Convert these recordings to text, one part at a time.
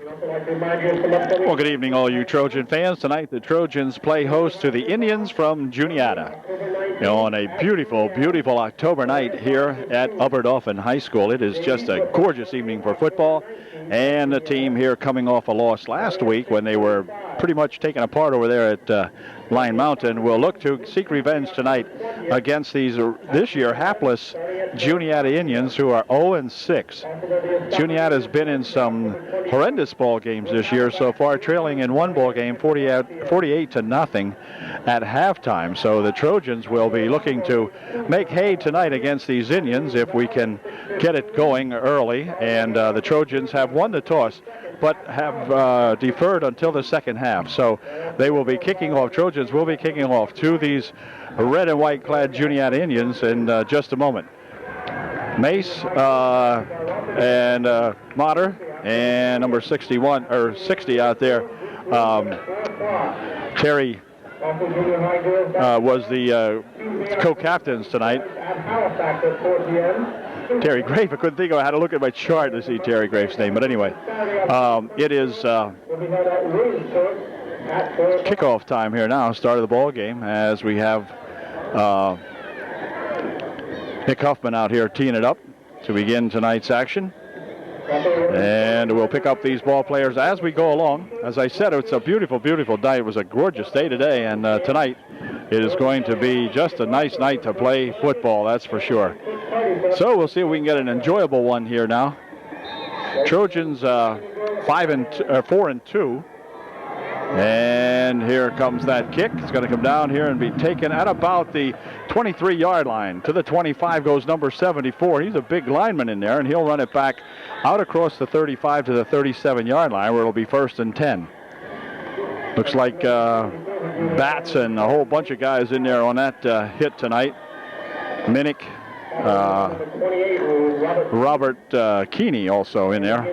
Well, good evening, all you Trojan fans. Tonight, the Trojans play host to the Indians from Juniata. On a beautiful, beautiful October night here at Upper Dauphin High School. It is just a gorgeous evening for football. And the team here coming off a loss last week when they were pretty much taken apart over there at Lion Mountain will look to seek revenge tonight against these this year hapless Juniata Indians, who are 0-6. Juniata has been in some horrendous ball games this year so far, trailing in one ball game 48-0 at halftime. So the Trojans will be looking to make hay tonight against these Indians if we can get it going early. And the Trojans have won the toss, but have deferred until the second half. So they will be kicking off. Trojans will be kicking off to these red and white clad Juniata Indians in just a moment. Mace and Motter and number 61 or 60 out there. Terry was the co-captains tonight. Terry Grafe. I couldn't think of it. I had to look at my chart to see Terry Grafe's name. But anyway, it is kickoff time here now. Start of the ball game as we have Nick Huffman out here teeing it up to begin tonight's action. And we'll pick up these ball players as we go along. As I said, it's a beautiful, beautiful night. It was a gorgeous day today, and tonight it is going to be just a nice night to play football, that's for sure. So we'll see if we can get an enjoyable one here now. Trojans 4-2. And here comes that kick. It's going to come down here and be taken at about the 23-yard line. To the 25 goes number 74. He's a big lineman in there, and he'll run it back out across the 35 to the 37-yard line, where it'll be 1st and 10. Looks like Bats and a whole bunch of guys in there on that hit tonight. Minnick, Robert Keeney also in there.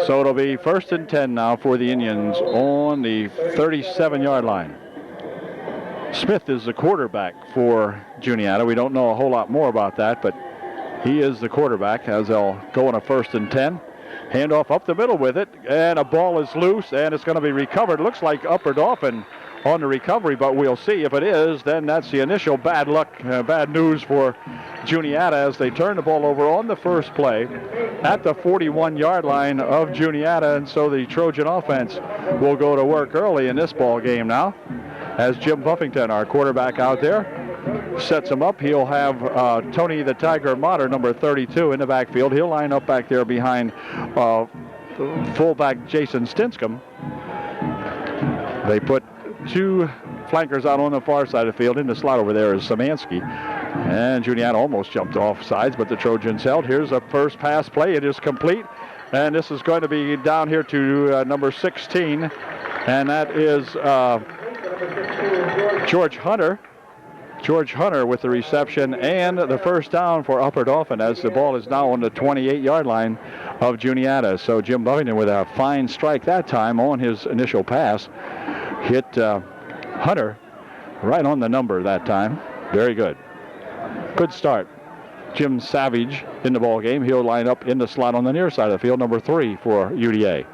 So it'll be 1st and 10 now for the Indians on the 37-yard line. Smith is the quarterback for Juniata. We don't know a whole lot more about that, but he is the quarterback as they'll go on a 1st and 10. Handoff up the middle with it, and a ball is loose, and it's going to be recovered. Looks like Upper Dauphin on the recovery, but we'll see. If it is, then that's the initial bad luck, bad news for Juniata as they turn the ball over on the first play at the 41-yard line of Juniata, and so the Trojan offense will go to work early in this ball game now as Jim Buffington, our quarterback out there, sets him up. He'll have Tony the Tiger Motter, number 32, in the backfield. He'll line up back there behind fullback Jason Stinscomb. They put two flankers out on the far side of the field. In the slot over there is Szymanski. And Juniata almost jumped off sides, but the Trojans held. Here's a first pass play. It is complete. And this is going to be down here to number 16. And that is George Hunter. George Hunter with the reception and the first down for Upper Dauphin as the ball is now on the 28-yard line of Juniata. So Jim Buffington with a fine strike that time on his initial pass. Hit Hunter right on the number that time. Very good. Good start. Jim Savage in the ball game. He'll line up in the slot on the near side of the field, number 3 for UDA.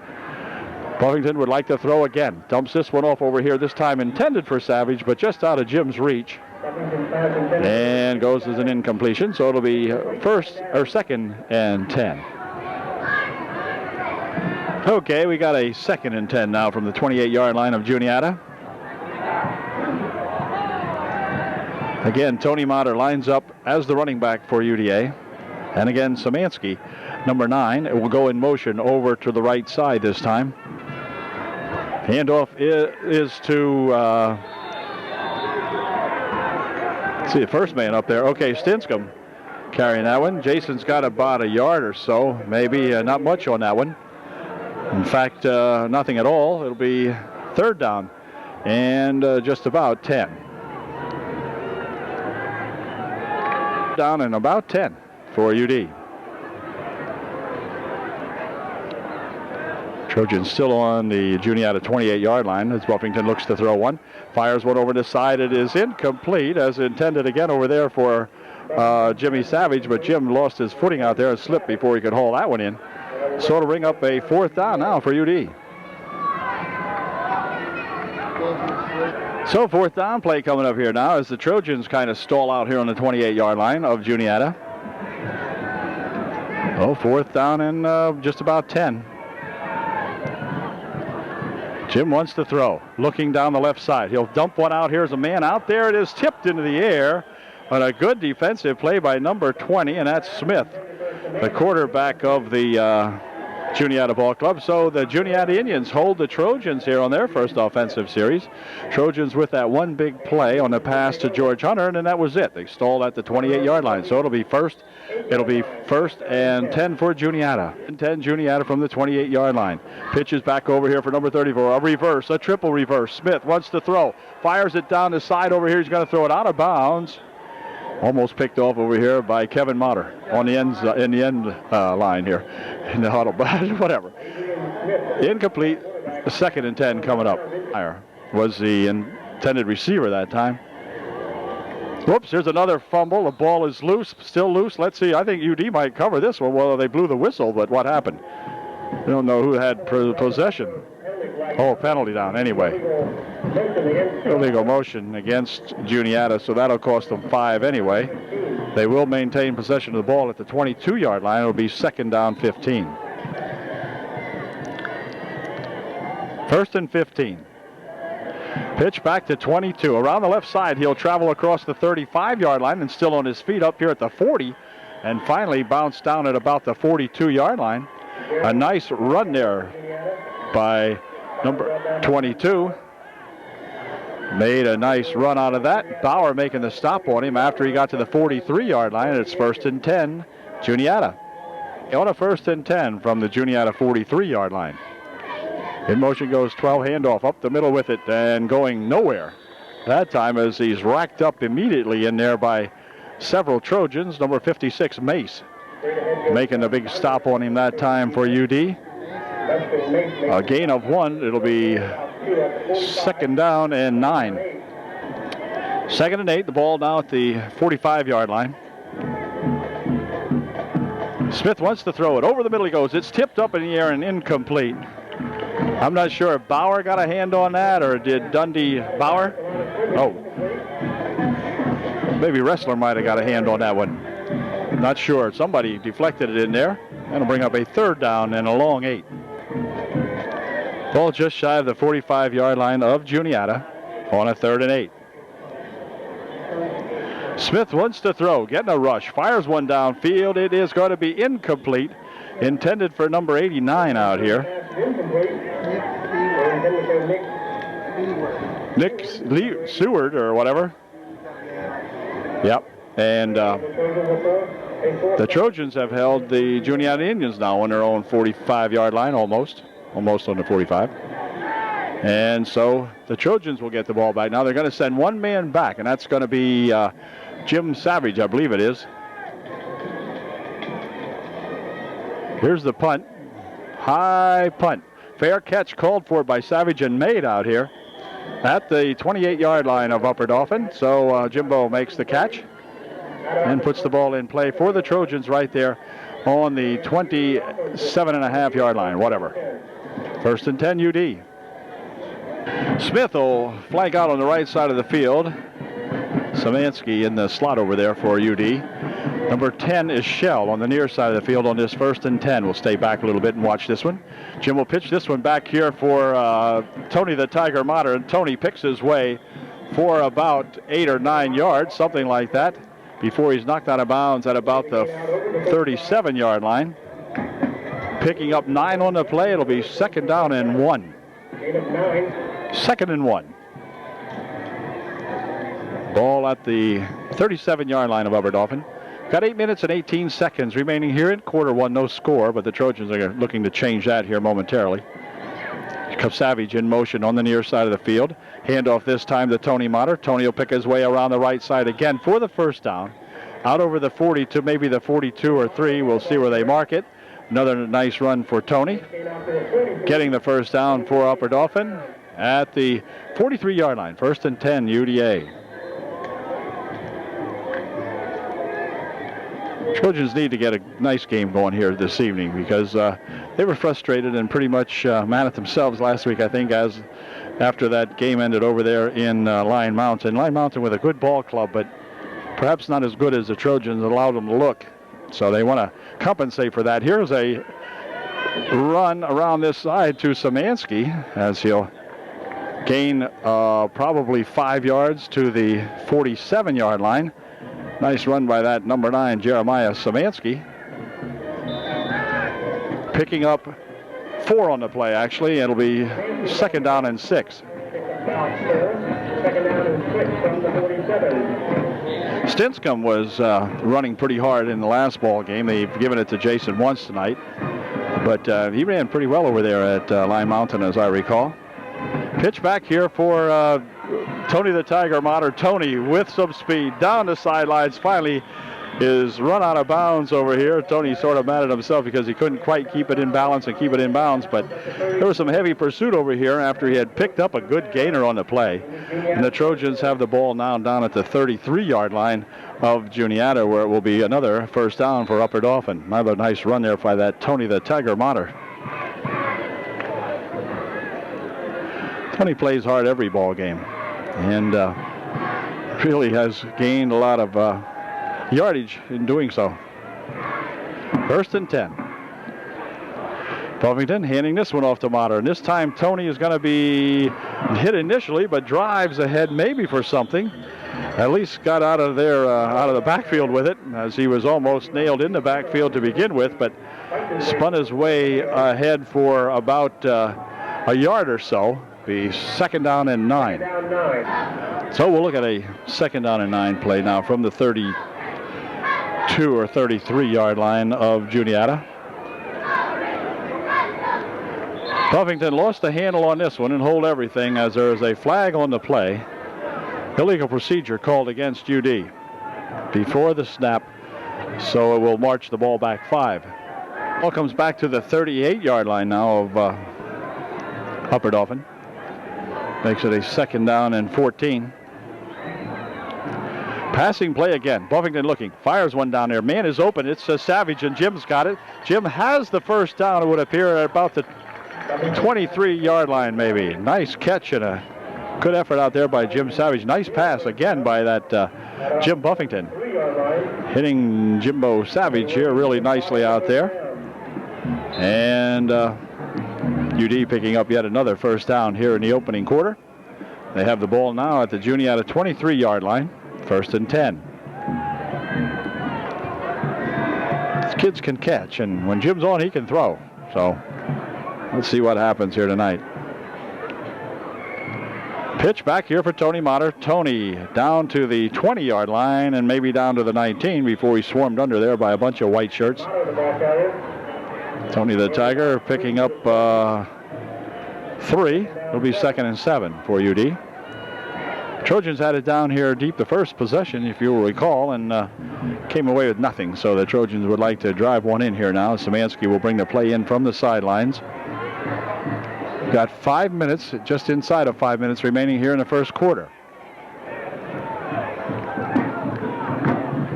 Buffington would like to throw again. Dumps this one off over here, this time intended for Savage, but just out of Jim's reach. And goes as an incompletion, so it'll be 2nd and 10. Okay, we got a 2nd and 10 now from the 28-yard line of Juniata. Again, Tony Motter lines up as the running back for UDA. And again, Szymanski, number 9, it will go in motion over to the right side this time. Handoff is to, let's see, the first man up there. Okay, Stinscomb carrying that one. Jason's got about a yard or so, maybe not much on that one. In fact, nothing at all. It'll be 3rd down and just about 10. Down and about 10 for UD. Trojans still on the Juniata 28-yard line as Buffington looks to throw one. Fires one over the side. It is incomplete as intended again over there for Jimmy Savage, but Jim lost his footing out there and slipped before he could haul that one in. So it'll bring up a 4th down now for UD. So 4th down play coming up here now as the Trojans kind of stall out here on the 28-yard line of Juniata. Oh, 4th down and just about 10. Jim wants to throw, looking down the left side. He'll dump one out. Here's a man out there. It is tipped into the air on a good defensive play by number 20, and that's Smith, the quarterback of the Juniata Ball Club. So the Juniata Indians hold the Trojans here on their first offensive series. Trojans with that one big play on the pass to George Hunter, and then that was it. They stalled at the 28-yard line. So it'll be first and 10 for Juniata. And 10 Juniata from the 28-yard line. Pitches back over here for number 34. A triple reverse. Smith wants to throw. Fires it down the side over here. He's going to throw it out of bounds. Almost picked off over here by Kevin Motter on the end line here in the huddle, but whatever. Incomplete. The 2nd and 10 coming up. Was the intended receiver that time. Whoops, here's another fumble. The ball is loose, still loose. Let's see. I think UD might cover this one. Well, they blew the whistle, but what happened? We don't know who had possession. Oh, penalty down anyway. Illegal motion against Juniata, so that'll cost them 5 anyway. They will maintain possession of the ball at the 22-yard line. It'll be 2nd down 15. 1st and 15. Pitch back to 22. Around the left side, he'll travel across the 35-yard line and still on his feet up here at the 40. And finally bounce down at about the 42-yard line. A nice run there by number 22. Made a nice run out of that. Bauer making the stop on him after he got to the 43-yard line. It's 1st and 10, Juniata. On a 1st and 10 from the Juniata 43-yard line. In motion goes 12, handoff up the middle with it and going nowhere. That time as he's racked up immediately in there by several Trojans. Number 56, Mace, making a big stop on him that time for UD. A gain of 1. It'll be 2nd down and 9. 2nd and 8. The ball now at the 45-yard line. Smith wants to throw it. Over the middle he goes. It's tipped up in the air and incomplete. I'm not sure if Bauer got a hand on that or did Dundee Bauer. Oh. Maybe Wrestler might have got a hand on that one. Not sure. Somebody deflected it in there. That'll bring up a 3rd down and a long 8. Ball just shy of the 45-yard line of Juniata on a 3rd and 8. Smith wants to throw, getting a rush, fires one downfield. It is going to be incomplete, intended for number 89 out here. Nick Seward or whatever. Yep, and the Trojans have held the Juniata Indians now on their own 45-yard line, almost on the 45. And so the Trojans will get the ball back. Now they're going to send one man back, and that's going to be Jim Savage, I believe it is. Here's the punt. High punt. Fair catch called for by Savage and made out here at the 28-yard line of Upper Dauphin. So Jimbo makes the catch and puts the ball in play for the Trojans right there on the 27.5-yard line, whatever. 1st and 10 UD. Smith will flank out on the right side of the field. Samansky in the slot over there for UD. Number 10 is Shell on the near side of the field on this 1st and 10. We'll stay back a little bit and watch this one. Jim will pitch this one back here for Tony the Tiger Motter. And Tony picks his way for about 8 or 9 yards, something like that, before he's knocked out of bounds at about the 37-yard line. Picking up 9 on the play. It'll be 2nd down and 1. 2nd and 1. Ball at the 37-yard line of Upper Dauphin. Got 8 minutes and 18 seconds remaining here in quarter one. No score, but the Trojans are looking to change that here momentarily. Savage in motion on the near side of the field. Handoff this time to Tony Motter. Tony will pick his way around the right side again for the 1st down. Out over the 40 to maybe the 42 or 3. We'll see where they mark it. Another nice run for Tony. Getting the 1st down for Upper Dauphin at the 43-yard line. 1st and 10 UDA. Trojans need to get a nice game going here this evening because they were frustrated and pretty much mad at themselves last week, I think, as after that game ended over there in Lyon Mountain. Lyon Mountain with a good ball club, but perhaps not as good as the Trojans allowed them to look. So they want to compensate for that. Here's a run around this side to Szymanski as he'll gain probably 5 yards to the 47-yard line. Nice run by that number 9, Jeremiah Szymanski. Picking up 4 on the play, actually. It'll be 2nd down and 6. 2nd down and 6 from the 47. Stinscombe was running pretty hard in the last ball game. They've given it to Jason once tonight. But he ran pretty well over there at Lyon Mountain, as I recall. Pitch back here for Tony the Tiger Motter. Tony with some speed down the sidelines. Finally is run out of bounds over here. Tony sort of mad at himself because he couldn't quite keep it in balance and keep it in bounds. But there was some heavy pursuit over here after he had picked up a good gainer on the play. And the Trojans have the ball now down at the 33-yard line of Juniata, where it will be another 1st down for Upper Dauphin. Another nice run there by that Tony the Tiger Motter. Tony plays hard every ball game and really has gained a lot of yardage in doing so. 1st and 10. Buffington handing this one off to Motter. And this time Tony is going to be hit initially, but drives ahead maybe for something. At least got out of there, out of the backfield with it, as he was almost nailed in the backfield to begin with, but spun his way ahead for about a yard or so. Be 2nd down and 9. So we'll look at a 2nd down and 9 play now from the 32 or 33-yard line of Juniata. Buffington lost the handle on this one and hold everything as there is a flag on the play. Illegal procedure called against UD before the snap, so it will march the ball back 5. Ball comes back to the 38-yard line now of Upper Dauphin. Makes it a 2nd down and 14. Passing play again. Buffington looking. Fires one down there. Man is open. It's Savage, and Jim's got it. Jim has the 1st down, it would appear, at about the 23-yard line maybe. Nice catch and a good effort out there by Jim Savage. Nice pass again by that Jim Buffington. Hitting Jimbo Savage here really nicely out there. And UD picking up yet another 1st down here in the opening quarter. They have the ball now at the Juniata 23-yard line. 1st and 10. These kids can catch, and when Jim's on, he can throw. So let's see what happens here tonight. Pitch back here for Tony Motter. Tony down to the 20-yard line and maybe down to the 19 before he swarmed under there by a bunch of white shirts. Tony the Tiger picking up 3. It'll be 2nd and 7 for UD. Trojans had it down here deep the first possession, if you will recall, and came away with nothing. So the Trojans would like to drive one in here now. Szymanski will bring the play in from the sidelines. Got 5 minutes, just inside of 5 minutes remaining here in the first quarter.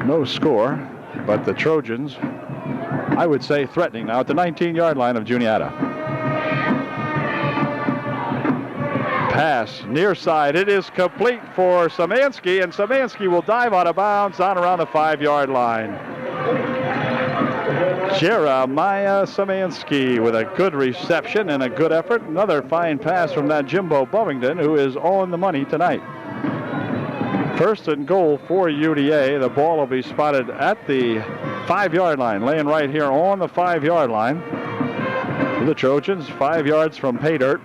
No score, but the Trojans, I would say, threatening now at the 19-yard line of Juniata. Pass near side. It is complete for Szymanski, and Szymanski will dive out of bounds down around the 5-yard line. Jeremiah Szymanski with a good reception and a good effort. Another fine pass from that Jimbo Buffington, who is on the money tonight. 1st and goal for UDA. The ball will be spotted at the 5-yard line, laying right here on the 5-yard line. For the Trojans, 5 yards from pay dirt,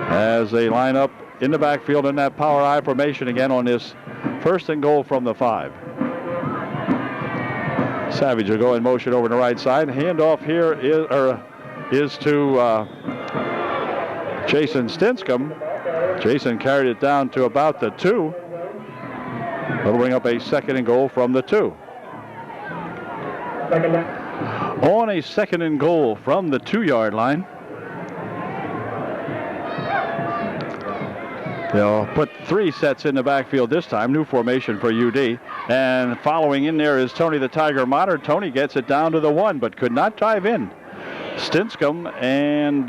as they line up in the backfield in that power I formation again on this 1st and goal from the 5. Savage will go in motion over the right side. Handoff here is to Jason Stinscombe. Jason carried it down to about the 2. That'll bring up a 2nd and goal from the 2. On a 2nd and goal from the 2-yard line. They'll put 3 sets in the backfield this time. New formation for UD. And following in there is Tony the Tiger Mater. Tony gets it down to the 1, but could not drive in. Stinscomb and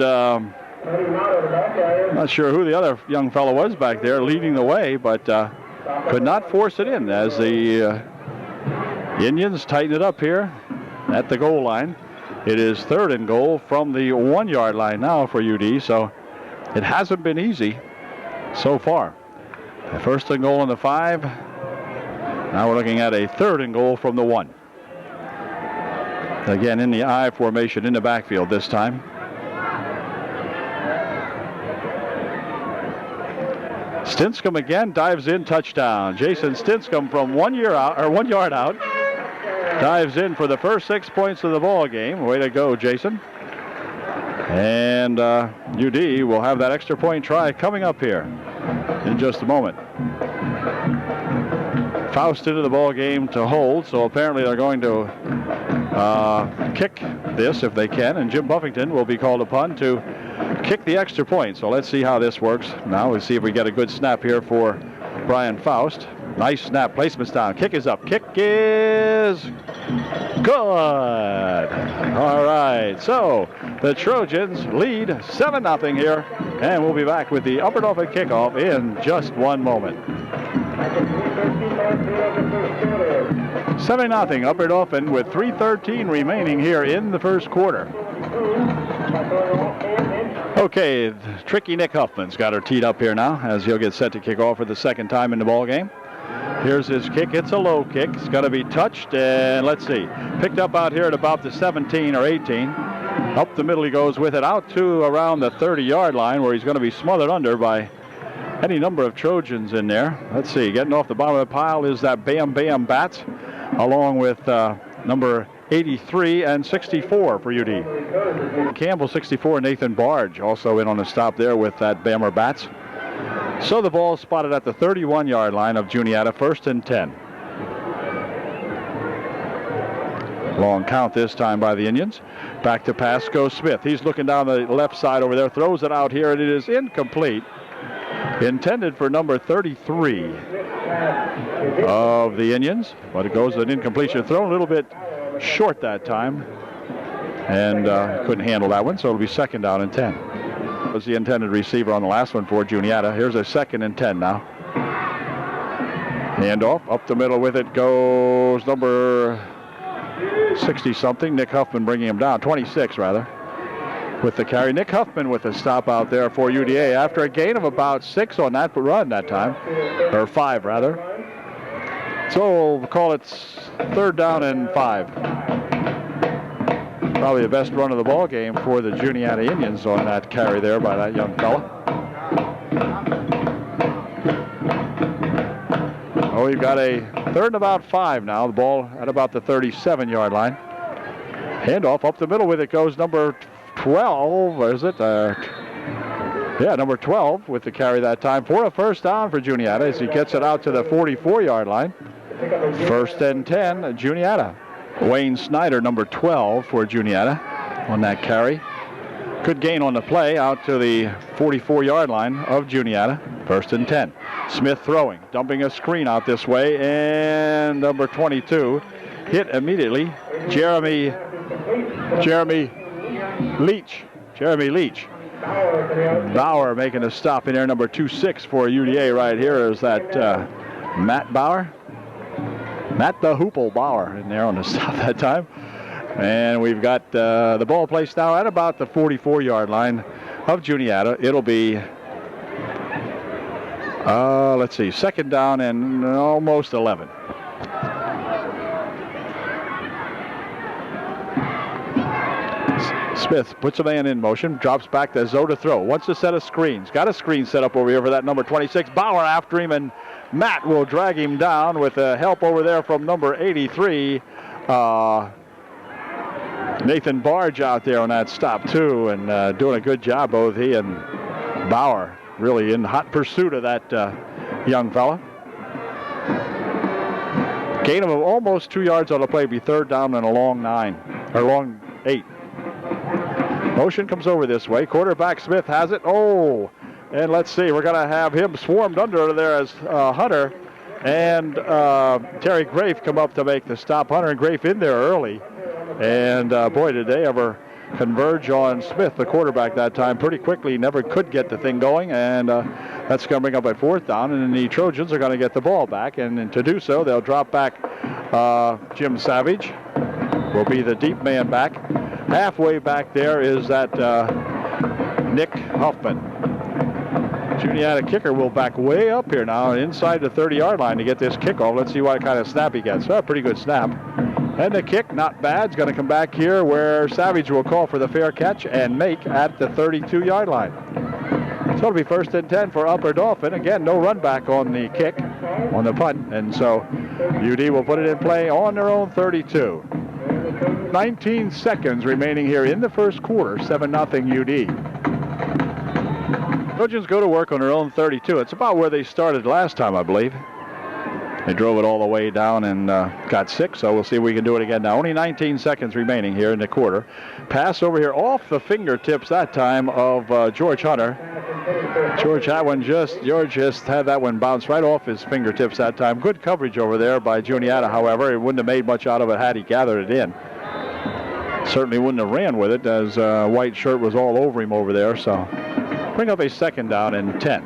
not sure who the other young fellow was back there leading the way, but could not force it in as the Indians tighten it up here at the goal line. It is 3rd and goal from the 1-yard line now for UD, so it hasn't been easy so far. The 1st and goal on the 5. Now we're looking at a 3rd and goal from the 1. Again in the I formation in the backfield this time. Stinscomb again dives in, touchdown. Jason Stinscomb from 1 yard out. Dives in for the first 6 points of the ball game. Way to go, Jason. And UD will have that extra point try coming up here in just a moment. Faust into the ball game to hold, so apparently they're going to kick this if they can, and Jim Buffington will be called upon to kick the extra point. So let's see how this works. Now we'll see if we get a good snap here for Brian Faust. Nice snap, placement's down, kick is up, kick is good. All right, so the Trojans lead 7-0 here, and we'll be back with the Upper Dauphin kickoff in just one moment. 7-0 Upper Dauphin with 3:13 remaining here in the first quarter. Okay, tricky Nick Huffman's got her teed up here now as he'll get set to kick off for the second time in the ball game. Here's his kick. It's a low kick. It's got to be touched, and let's see. Picked up out here at about the 17 or 18. Up the middle he goes with it out to around the 30-yard line where he's going to be smothered under by any number of Trojans in there. Let's see. Getting off the bottom of the pile is that Bam Bam Bats along with number 83 and 64 for UD. Campbell, 64, Nathan Barge also in on the stop there with that Bammer Bats. So the ball spotted at the 31-yard line of Juniata, 1st and 10. Long count this time by the Indians. Back to pass goes Smith. He's looking down the left side over there, throws it out here, and it is incomplete. Intended for number 33 of the Indians, but it goes an incompletion throw, a little bit short that time, and couldn't handle that one, so it'll be 2nd down and 10. Was the intended receiver on the last one for Juniata. Here's a 2nd and 10 now. Handoff, up the middle with it goes number 60-something, Nick Huffman bringing him down, 26 rather, with the carry. Nick Huffman with a stop out there for UDA after a gain of about 6 on that run that time, or 5 rather. So we'll call it 3rd down and 5. Probably the best run of the ball game for the Juniata Indians on that carry there by that young fella. Oh, we've got a 3rd and about 5 now. The ball at about the 37-yard line. Handoff up the middle with it goes number 12. Is it? Yeah, number 12 with the carry that time for a 1st down for Juniata as he gets it out to the 44-yard line. 1st and 10, Juniata. Wayne Snyder, number 12 for Juniata on that carry. Good gain on the play out to the 44-yard line of Juniata. 1st and 10. Smith throwing, dumping a screen out this way, and number 22 hit immediately. Jeremy Leach. Bauer making a stop in there. Number 26 for UDA right here is that Matt Bauer. Matt the Hoople Bauer in there on the stop that time. And we've got the ball placed now at about the 44-yard line of Juniata. It'll be, let's see, 2nd down and almost 11. Smith puts a man in motion, drops back to Zoe to throw. Wants a set of screens. Got a screen set up over here for that number 26. Bauer after him, and Matt will drag him down with help over there from number 83. Nathan Barge out there on that stop too, and doing a good job, both he and Bauer really in hot pursuit of that young fella. Gain of almost 2 yards on the play, be 3rd down and a long 8. Motion comes over this way. Quarterback Smith has it. Oh, and let's see. We're going to have him swarmed under there as Hunter and Terry Grafe come up to make the stop. Hunter and Grafe in there early. And boy, did they ever converge on Smith, the quarterback, that time pretty quickly. Never could get the thing going, and that's going to bring up a 4th down, and the Trojans are going to get the ball back, and to do so, they'll drop back. Jim Savage will be the deep man back. Halfway back there is that Nick Huffman. Juniata kicker will back way up here now, inside the 30-yard line to get this kickoff. Let's see what kind of snap he gets. Pretty good snap. And the kick, not bad. It's going to come back here where Savage will call for the fair catch and make at the 32-yard line. So it'll be 1st and 10 for Upper Dauphin. Again, no run back on the kick, on the punt. And so UD will put it in play on their own 32. 19 seconds remaining here in the first quarter, 7-0 UD. Trojans go to work on their own 32. It's about where they started last time, I believe. They drove it all the way down and got 6, so we'll see if we can do it again now. Only 19 seconds remaining here in the quarter. Pass over here off the fingertips that time of George Hunter. George just had that one bounce right off his fingertips that time. Good coverage over there by Juniata, however. He wouldn't have made much out of it had he gathered it in. Certainly wouldn't have ran with it, as white shirt was all over him over there, so bring up a 2nd down and 10.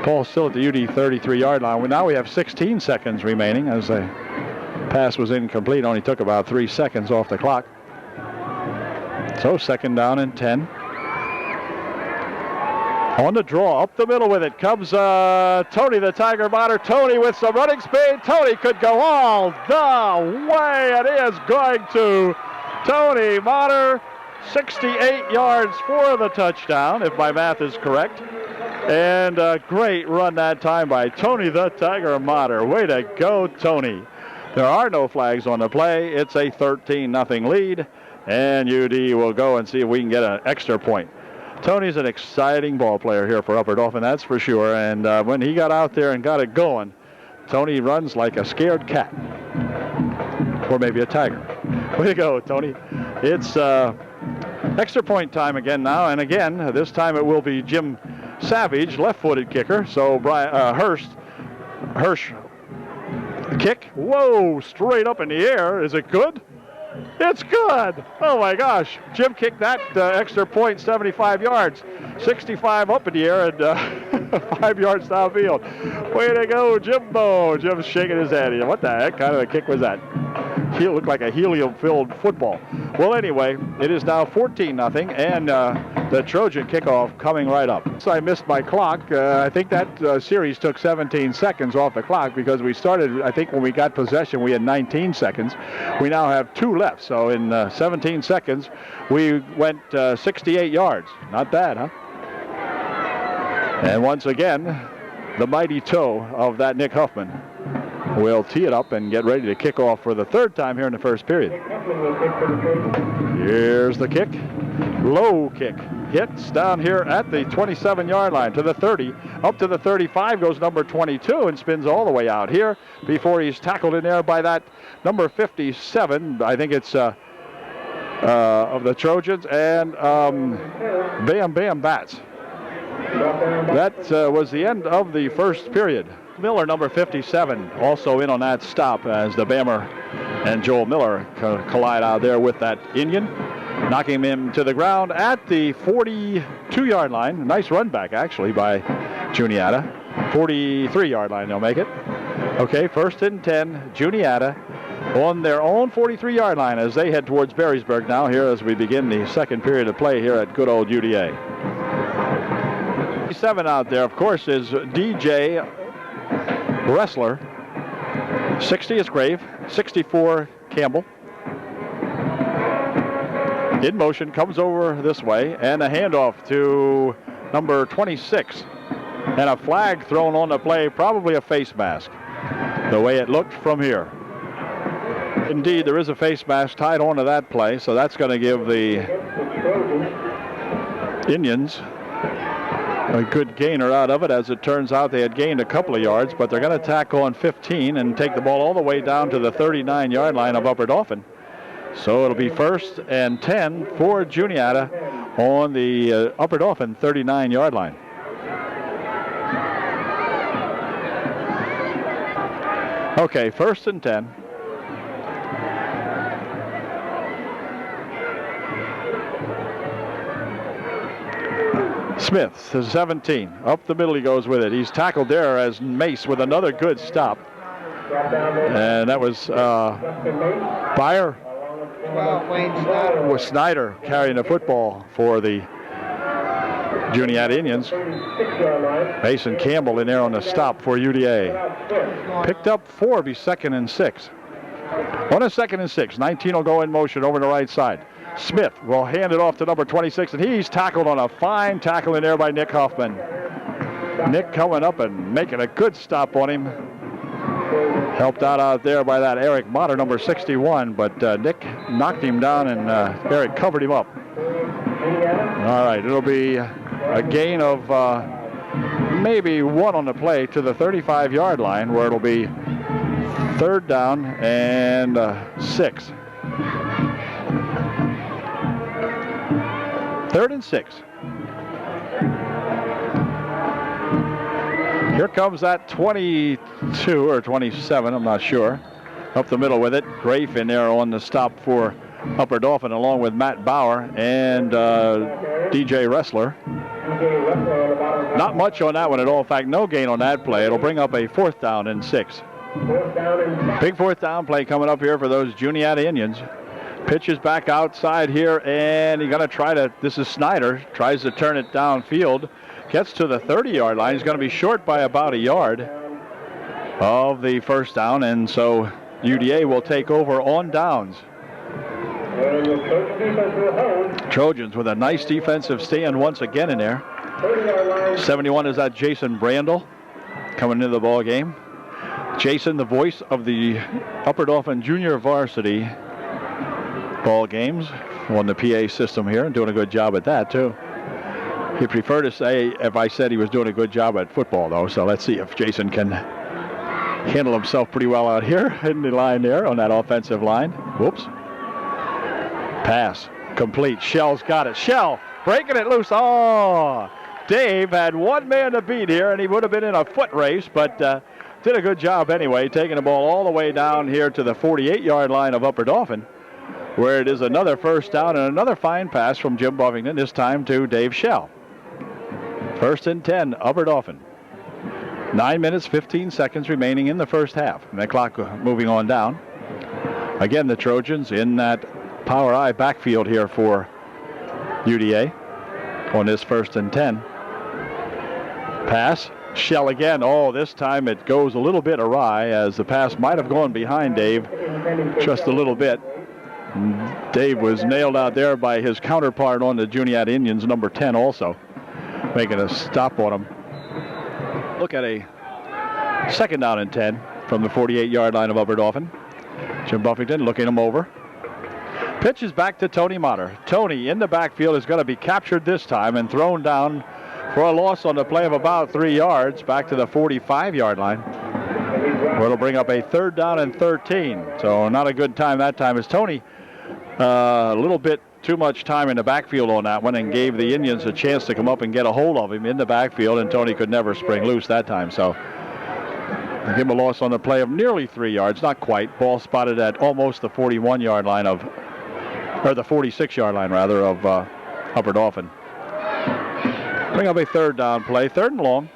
Paul still at the UD 33-yard line. Now we have 16 seconds remaining as the pass was incomplete. Only took about 3 seconds off the clock. So 2nd down and 10. On the draw, up the middle with it comes Tony, the Tiger Mater. Tony with some running speed. Tony could go all the way. It is going to Tony Mater. 68 yards for the touchdown, if my math is correct. And a great run that time by Tony the Tiger Mater. Way to go, Tony. There are no flags on the play. It's a 13-0 lead, and UD will go and see if we can get an extra point. Tony's an exciting ball player here for Upper Dauphin, that's for sure. And when he got out there and got it going, Tony runs like a scared cat. Or maybe a tiger. Way to go, Tony. It's extra point time again now. And again, this time it will be Jim Savage, left-footed kicker. So Hirsch, kick. Whoa, straight up in the air. Is it good? It's good. Oh my gosh. Jim kicked that extra point 75 yards. 65 up in the air and 5 yards downfield. Way to go, Jimbo. Jim's shaking his head. What the heck kind of a kick was that? He looked like a helium-filled football. Well, anyway, it is now 14-0, and the Trojan kickoff coming right up. So I missed my clock. I think that series took 17 seconds off the clock because we started, I think when we got possession, we had 19 seconds. We now have 2 left. So in 17 seconds, we went 68 yards. Not bad, huh? And once again, the mighty toe of that Nick Huffman will tee it up and get ready to kick off for the 3rd time here in the first period. Here's the kick. Low kick. Hits down here at the 27-yard line to the 30. Up to the 35 goes number 22 and spins all the way out here before he's tackled in there by that number 57. I think it's of the Trojans, and Bam Bam Bats. That was the end of the first period. Miller, number 57, also in on that stop as the Bammer and Joel Miller collide out there with that Indian, knocking him to the ground at the 42-yard line. Nice run back, actually, by Juniata. 43-yard line, they'll make it. Okay, 1st and 10, Juniata on their own 43-yard line as they head towards Berrysburg now here as we begin the 2nd period of play here at good old UDA. 7 out there, of course, is DJ Wrestler. 60 is Grave. 64 Campbell. In motion, comes over this way, and a handoff to number 26. And a flag thrown on the play, probably a face mask, the way it looked from here. Indeed, there is a face mask tied onto that play, so that's going to give the Indians a good gainer out of it. As it turns out, they had gained a couple of yards, but they're going to tack on 15 and take the ball all the way down to the 39-yard line of Upper Dauphin. So it'll be 1st and 10 for Juniata on the Upper Dauphin 39-yard line. Okay, 1st and 10. Smith to 17. Up the middle he goes with it. He's tackled there as Mace with another good stop. And that was Byer. With Snyder carrying the football for the Juniata Indians. Mason Campbell in there on the stop for UDA. Picked up 4, be 2nd and 6. On a 2nd and 6, 19 will go in motion over the right side. Smith will hand it off to number 26, and he's tackled on a fine tackle in there by Nick Huffman. Nick coming up and making a good stop on him. Helped out there by that Eric Motter, number 61, but Nick knocked him down and Eric covered him up. All right, it'll be a gain of maybe 1 on the play to the 35-yard line, where it'll be 3rd down and 6. 3rd and 6. Here comes that 22 or 27, I'm not sure. Up the middle with it. Grafe in there on the stop for Upper Dauphin, along with Matt Bauer and DJ Ressler. Not much on that one at all. In fact, no gain on that play. It'll bring up a 4th down and 6. Big 4th down play coming up here for those Juniata Indians. Pitches back outside here, and he's going to try to, this is Snyder, tries to turn it downfield. Gets to the 30-yard line. He's going to be short by about a yard of the 1st down, and so UDA will take over on downs. Trojans with a nice defensive stand once again in there. 71 is that Jason Brandel coming into the ball game. Jason, the voice of the Upper Dauphin Junior Varsity ball games on the PA system here, and doing a good job at that too. He'd prefer to say if I said he was doing a good job at football, though. So let's see if Jason can handle himself pretty well out here in the line there on that offensive line. Whoops. Pass complete. Shell's got it. Shell breaking it loose. Oh, Dave had one man to beat here, and he would have been in a foot race, but did a good job anyway, taking the ball all the way down here to the 48-yard line of Upper Dauphin, where it is another 1st down and another fine pass from Jim Buffington, this time to Dave Shell. 1st and 10, Upper Dauphin. 9 minutes, 15 seconds remaining in the 1st half. And the clock moving on down. Again, the Trojans in that power I backfield here for UDA on this 1st and 10. Pass. Shell again. Oh, this time it goes a little bit awry, as the pass might have gone behind Dave just a little bit. Dave was nailed out there by his counterpart on the Juniata Indians, number 10 also, making a stop on him. Look at a 2nd down and 10 from the 48-yard line of Upper Dauphin. Jim Buffington looking him over. Pitches back to Tony Motter. Tony in the backfield is going to be captured this time and thrown down for a loss on the play of about 3 yards back to the 45-yard line, where it'll bring up a 3rd down and 13. So not a good time that time, as Tony a little bit too much time in the backfield on that one, and gave the Indians a chance to come up and get a hold of him in the backfield, and Tony could never spring loose that time. So give him a loss on the play of nearly 3 yards, not quite. Ball spotted at almost the 41-yard line of, or the 46-yard line rather, of Upper Dauphin. Bring up a 3rd down play, 3rd and long.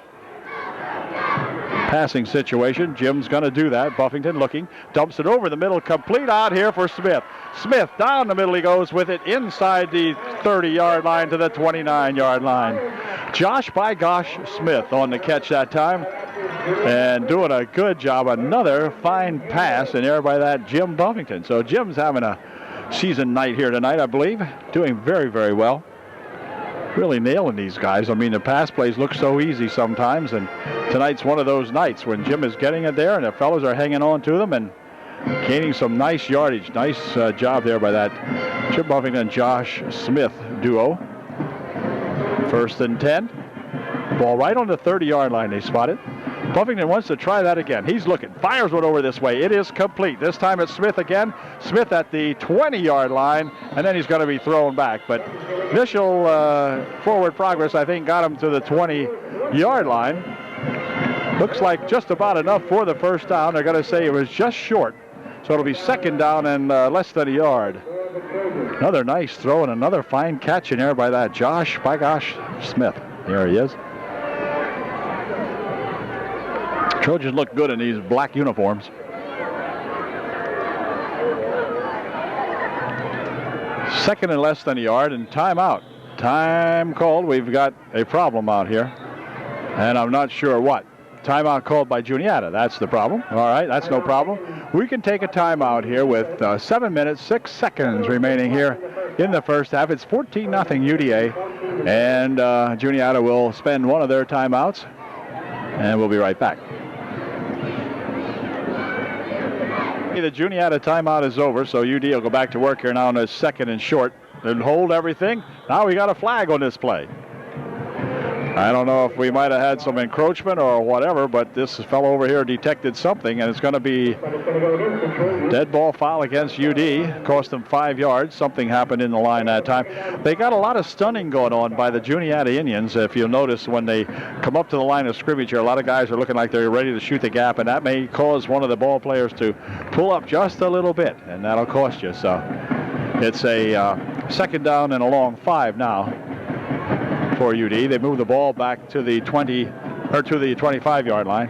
Passing situation. Jim's going to do that. Buffington looking, dumps it over the middle, complete out here for Smith. Smith down the middle he goes with it, inside the 30-yard line to the 29-yard line. Josh by gosh Smith on the catch that time, and doing a good job. Another fine pass in there by that Jim Buffington. So Jim's having a season night here tonight, I believe. Doing very, very well. Really nailing these guys. I mean, the pass plays look so easy sometimes, and tonight's one of those nights when Jim is getting it there and the fellows are hanging on to them and gaining some nice yardage. Nice job there by that Jim Buffington and Josh Smith duo. 1st and 10. Ball right on the 30-yard line, they spot it. Buffington wants to try that again. He's looking, fires one over this way. It is complete. This time it's Smith again. Smith at the 20-yard line, and then he's going to be thrown back. But initial forward progress, I think, got him to the 20-yard line. Looks like just about enough for the first down. They're going to say it was just short. So it'll be second down and less than a yard. Another nice throw and another fine catch in there by that Josh, by gosh, Smith. There he is. Trojans look good in these black uniforms. Second and less than a yard and timeout. Time called. We've got a problem out here. And I'm not sure what. Timeout called by Juniata. That's the problem. All right, that's no problem. We can take a timeout here with 7 minutes, 6 seconds remaining here in the first half. It's 14-0 UDA. And Juniata will spend one of their timeouts. And we'll be right back. The Juniata timeout is over, so UD will go back to work here now on a second and short and hold everything. Now we got a flag on this play. I don't know if we might have had some encroachment or whatever, but this fellow over here detected something, and it's going to be dead ball foul against UD. Cost them 5 yards. Something happened in the line that time. They got a lot of stunning going on by the Juniata Indians. If you'll notice, when they come up to the line of scrimmage here, a lot of guys are looking like they're ready to shoot the gap, and that may cause one of the ball players to pull up just a little bit, and that'll cost you. So it's a second down and a long 5 now for UD. They move the ball back to the 20 or to the 25-yard line.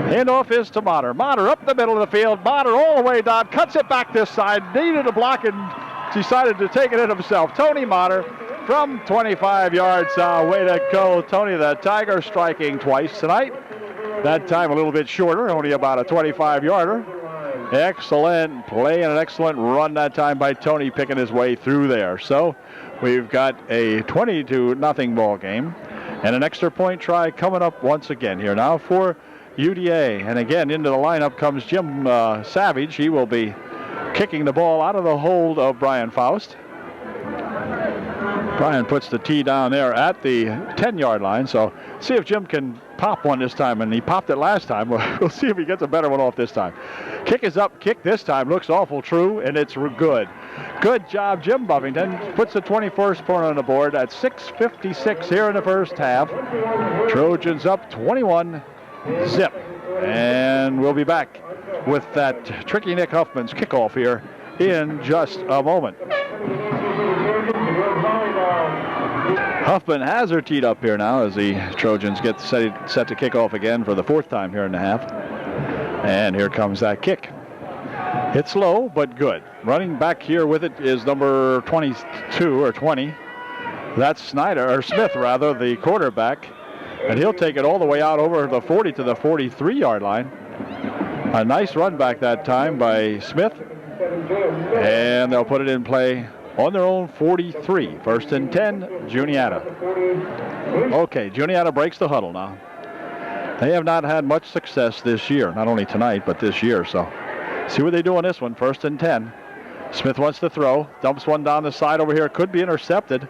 Handoff is to Motter. Motter up the middle of the field. Motter all the way down, cuts it back this side. Needed a block and decided to take it in himself. Tony Motter from 25 yards. Way to go, Tony the Tiger, striking twice tonight. That time a little bit shorter, only about a 25-yarder. Excellent play and an excellent run that time by Tony, picking his way through there. So we've got a 20-0 ball game and an extra point try coming up once again here now for UDA. And again, into the lineup comes Jim Savage. He will be kicking the ball out of the hold of Brian Faust. Brian puts the tee down there at the 10-yard line. So see if Jim can pop one this time. And he popped it last time. We'll see if he gets a better one off this time. Kick is up. Kick this time. Looks awful true, and it's good. Good job, Jim Buffington. Puts the 21st point on the board at 6:56 here in the first half. Trojans up 21-0. And we'll be back with that Tricky Nick Huffman's kickoff here in just a moment. Huffman has her teed up here now as the Trojans get set to kick off again for the 4th time here in the half. And here comes that kick. It's low, but good. Running back here with it is number 22 or 20. That's Smith, the quarterback. And he'll take it all the way out over the 40 to the 43-yard line. A nice run back that time by Smith. And they'll put it in play on their own 43. 1st and 10, Juniata. Okay, Juniata breaks the huddle now. They have not had much success this year, not only tonight, but this year. So see what they do on this one. 1st and 10. Smith wants to throw. Dumps one down the side over here. Could be intercepted.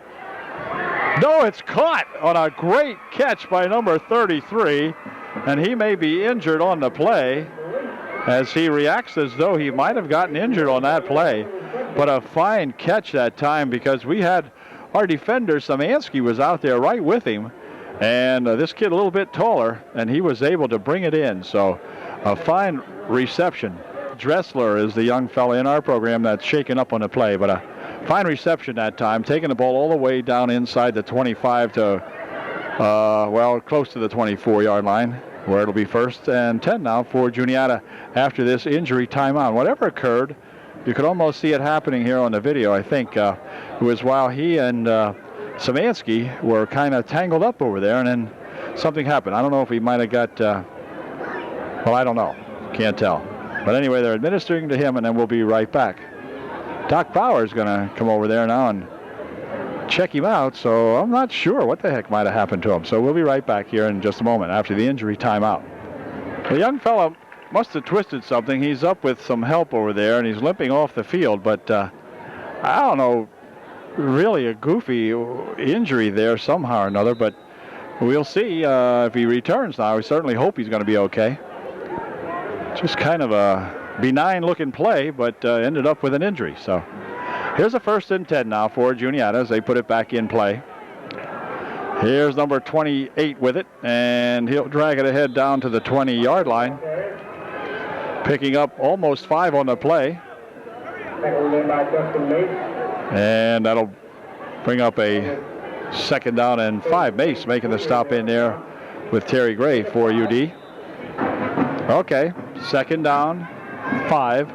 No, it's caught on a great catch by number 33. And he may be injured on the play as he reacts as though he might have gotten injured on that play. But a fine catch that time, because we had our defender, Samansky, was out there right with him. And this kid a little bit taller, and he was able to bring it in. So a fine reception. Dressler is the young fella in our program that's shaken up on the play, but a fine reception that time, taking the ball all the way down inside the 25 to, close to the 24-yard line, where it'll be 1st and 10 now for Juniata after this injury timeout. Whatever occurred, you could almost see it happening here on the video. I think it was while he and Samansky were kind of tangled up over there, and then something happened. I don't know if he might have got, I don't know. Can't tell. But anyway, they're administering to him, and then we'll be right back. Doc Bauer's going to come over there now and check him out, so I'm not sure what the heck might have happened to him. So we'll be right back here in just a moment after the injury timeout. The young fellow must have twisted something. He's up with some help over there, and he's limping off the field, but I don't know, really a goofy injury there somehow or another, but we'll see if he returns now. We certainly hope he's going to be okay. Just kind of a benign-looking play, but ended up with an injury. So here's a 1st and 10 now for Juniata as they put it back in play. Here's number 28 with it, and he'll drag it ahead down to the 20-yard line. Picking up almost 5 on the play. And that'll bring up a 2nd down and 5. Mace making the stop in there with Terry Gray for UD. Okay, 2nd down, 5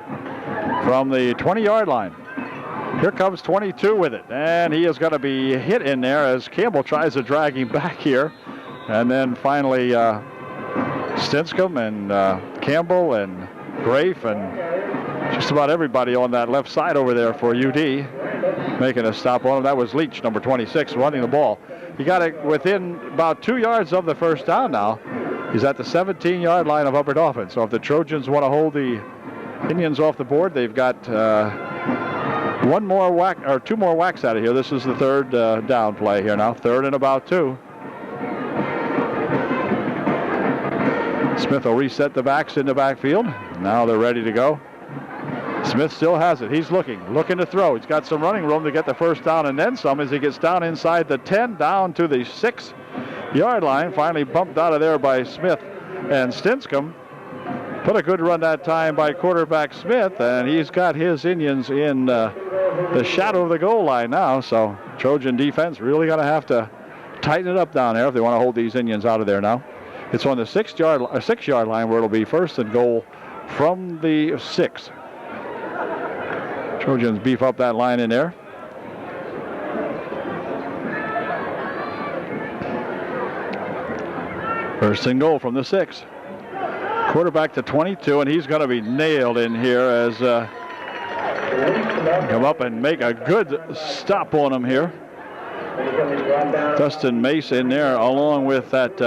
from the 20-yard line. Here comes 22 with it, and he is going to be hit in there as Campbell tries to drag him back here. And then finally Stinscomb and Campbell and Grafe and just about everybody on that left side over there for UD making a stop on him. That was Leach, number 26, running the ball. He got it within about 2 yards of the 1st down now. He's at the 17-yard line of Upper Dauphin. So if the Trojans want to hold the Indians off the board, they've got 2 more whacks out of here. This is the 3rd down play here now. 3rd and about 2. Smith will reset the backs in the backfield. Now they're ready to go. Smith still has it. He's looking to throw. He's got some running room to get the 1st down and then some as he gets down inside the 10, down to the 6-yard line. Finally bumped out of there by Smith and Stinscomb. Put a good run that time by quarterback Smith, and he's got his Indians in the shadow of the goal line now. So Trojan defense really going to have to tighten it up down there if they want to hold these Indians out of there now. It's on the 6-yard line where it'll be 1st and goal from the 6. Trojans beef up that line in there. First and goal from the 6. Quarterback to 22, and he's going to be nailed in here as come up and make a good stop on him here. Dustin Mace in there along with that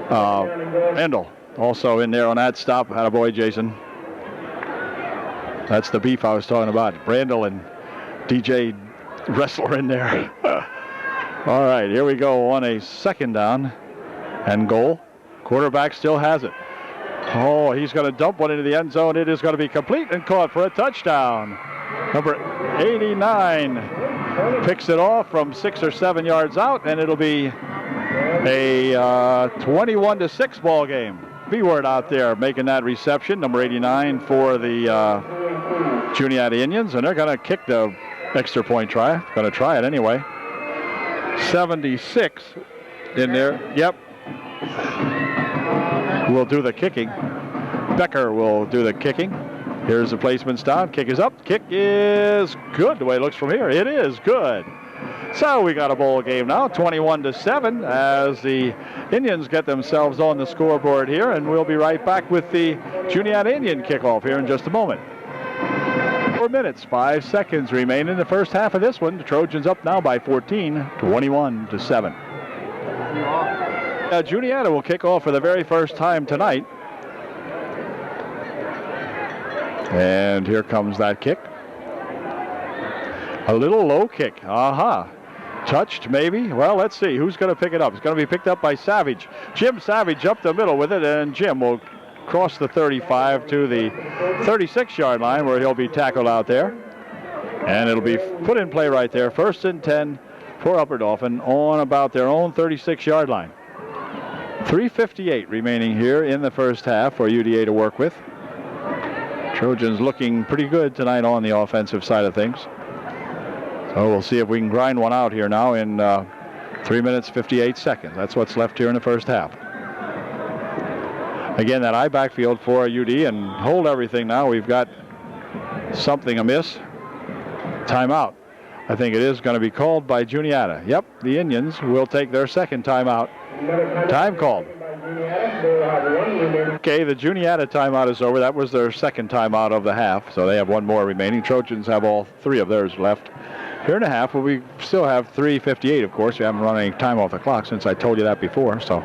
Endel also in there on that stop. Attaboy, Jason. That's the beef I was talking about. Brandel and DJ Wrestler in there. All right, here we go on a 2nd down and goal. Quarterback still has it. Oh, he's going to dump one into the end zone. It is going to be complete and caught for a touchdown. Number 89 picks it off from 6 or 7 yards out, and it'll be a 21-6 ball game. B-word out there making that reception. Number 89 for the Juniata Indians, and they're going to kick the extra point try. Going to try it anyway. 76 in there. Yep. Will do the kicking. Becker will do the kicking. Here's the placements down. Kick is up. Kick is good the way it looks from here. It is good. So we got a bowl game now, 21-7, as the Indians get themselves on the scoreboard here, and we'll be right back with the Juniata Indian kickoff here in just a moment. 4 minutes, 5 seconds remain in the first half of this one. The Trojans up now by 14, 21-7. Juniata will kick off for the very first time tonight. And here comes that kick. A little low kick. Touched, maybe? Well, let's see. Who's going to pick it up? It's going to be picked up by Savage. Jim Savage up the middle with it, and Jim will cross the 35 to the 36-yard line where he'll be tackled out there. And it'll be put in play right there. 1st and 10 for Upper Dauphin on about their own 36-yard line. 3:58 remaining here in the first half for UDA to work with. Trojans looking pretty good tonight on the offensive side of things. So we'll see if we can grind one out here now in 3 minutes, 58 seconds. That's what's left here in the first half. Again, that I backfield for UD and hold everything now. We've got something amiss. Timeout. I think it is going to be called by Juniata. Yep, the Indians will take their 2nd timeout. Time called. Okay, the Juniata timeout is over. That was their 2nd timeout of the half, so they have 1 more remaining. Trojans have all 3 of theirs left. Here in a half, well, we still have 3:58, of course. We haven't run any time off the clock since I told you that before. So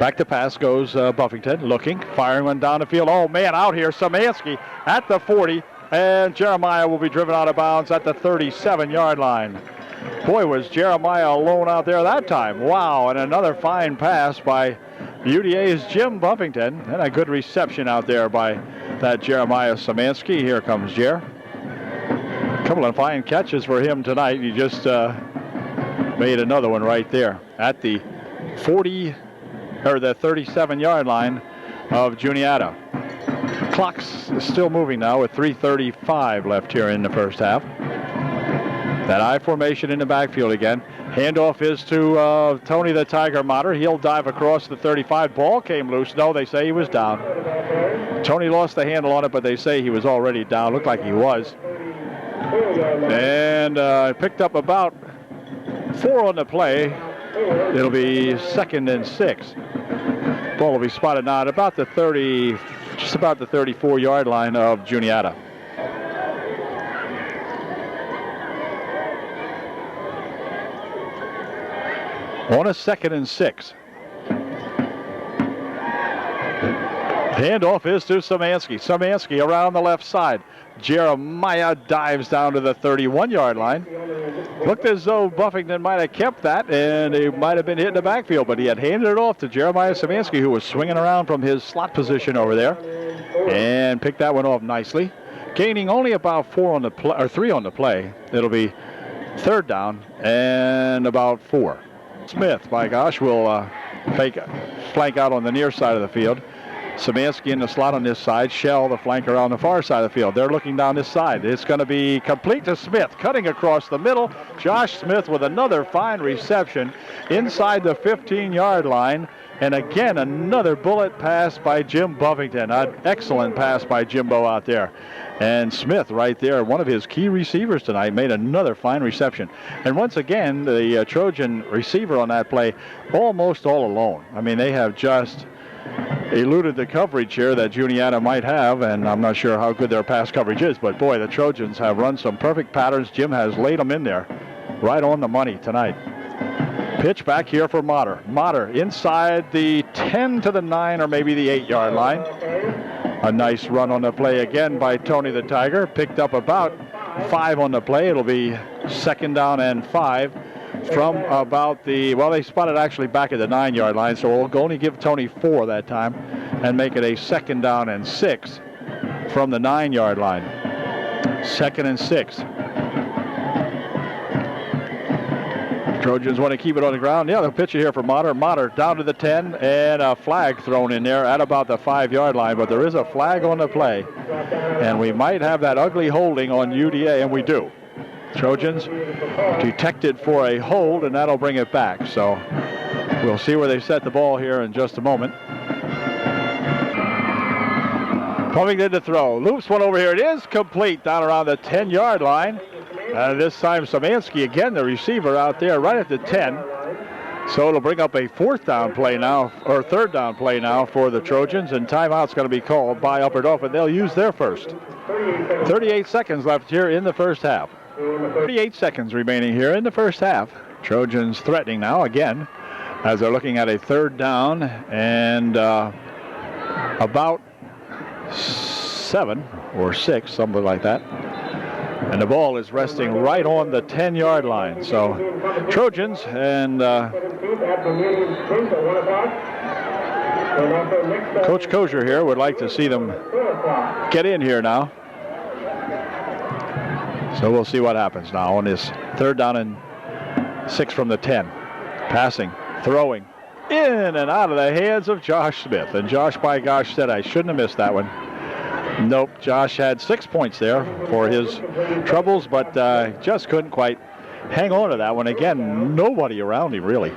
back to pass goes Buffington, looking, firing one down the field. Oh, man, out here, Szymanski at the 40, and Jeremiah will be driven out of bounds at the 37-yard line. Boy, was Jeremiah alone out there that time. Wow, and another fine pass by UDA's Jim Buffington, and a good reception out there by that Jeremiah Szymanski. Here comes Jer. A couple of fine catches for him tonight. He just made another one right there at the 40 or the 37-yard line of Juniata. Clock's still moving now with 3:35 left here in the first half. That I formation in the backfield again. Handoff is to Tony the Tiger Motter. He'll dive across the 35. Ball came loose. No, they say he was down. Tony lost the handle on it, but they say he was already down. Looked like he was. And picked up about 4 on the play. It'll be 2nd and 6. Ball will be spotted now at about the 30, just about the 34-yard line of Juniata. On a 2nd and 6. Handoff is to Szymanski. Szymanski around the left side. Jeremiah dives down to the 31-yard line. Looked as though Buffington might have kept that, and he might have been hit in the backfield, but he had handed it off to Jeremiah Szymanski, who was swinging around from his slot position over there, and picked that one off nicely. Gaining only about 4 on the play, or 3 on the play. It'll be 3rd down and about 4. Smith, by gosh, will flank out on the near side of the field. Szymanski in the slot on this side. Shell, the flanker, on the far side of the field. They're looking down this side. It's going to be complete to Smith, cutting across the middle. Josh Smith with another fine reception inside the 15-yard line. And again, another bullet pass by Jim Buffington. An excellent pass by Jimbo out there. And Smith right there, one of his key receivers tonight, made another fine reception. And once again, the Trojan receiver on that play almost all alone. I mean, they have just eluded the coverage here that Juniata might have, and I'm not sure how good their pass coverage is, but boy, the Trojans have run some perfect patterns. Jim has laid them in there right on the money tonight. Pitch back here for Motter. Motter inside the 10 to the 9 or maybe the 8-yard line. A nice run on the play again by Tony the Tiger. Picked up about 5 on the play. It'll be 2nd down and 5 from about the, well, they spotted actually back at the 9-yard line, so we'll only give Tony 4 that time and make it a 2nd down and 6 from the 9-yard line. 2nd and 6. Trojans want to keep it on the ground. Yeah, they'll pitch it here for Motter. Motter down to the 10, and a flag thrown in there at about the 5-yard line, but there is a flag on the play, and we might have that ugly holding on UDA, and we do. Trojans detected for a hold, and that'll bring it back. So we'll see where they set the ball here in just a moment. Buffington to throw. Loops one over here. It is complete down around the 10-yard line. This time Szymanski again, the receiver out there right at the 10. So it'll bring up a 4th down play now, or 3rd down play now for the Trojans, and timeout's going to be called by Upper Dauphin. They'll use their first. 38 seconds left here in the first half. 38 seconds remaining here in the first half. Trojans threatening now again as they're looking at a 3rd down and about 7 or 6, something like that. And the ball is resting right on the 10-yard line. So Trojans and Coach Kozier here would like to see them get in here now. So we'll see what happens now on this 3rd down and 6 from the 10. Passing, throwing, in and out of the hands of Josh Smith. And Josh, by gosh, said I shouldn't have missed that one. Nope, Josh had 6 points there for his troubles, but just couldn't quite hang on to that one. Again, nobody around him really.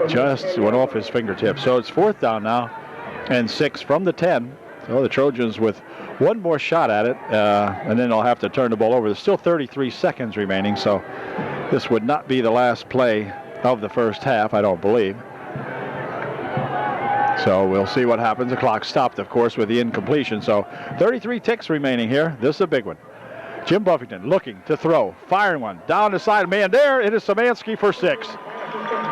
Just went off his fingertips. So it's 4th down now and 6 from the 10. So the Trojans with one more shot at it, and then they'll have to turn the ball over. There's still 33 seconds remaining, so this would not be the last play of the first half, I don't believe. So we'll see what happens. The clock stopped, of course, with the incompletion. So 33 ticks remaining here. This is a big one. Jim Buffington looking to throw. Firing one. Down the side. Man, there it is Szymanski for 6.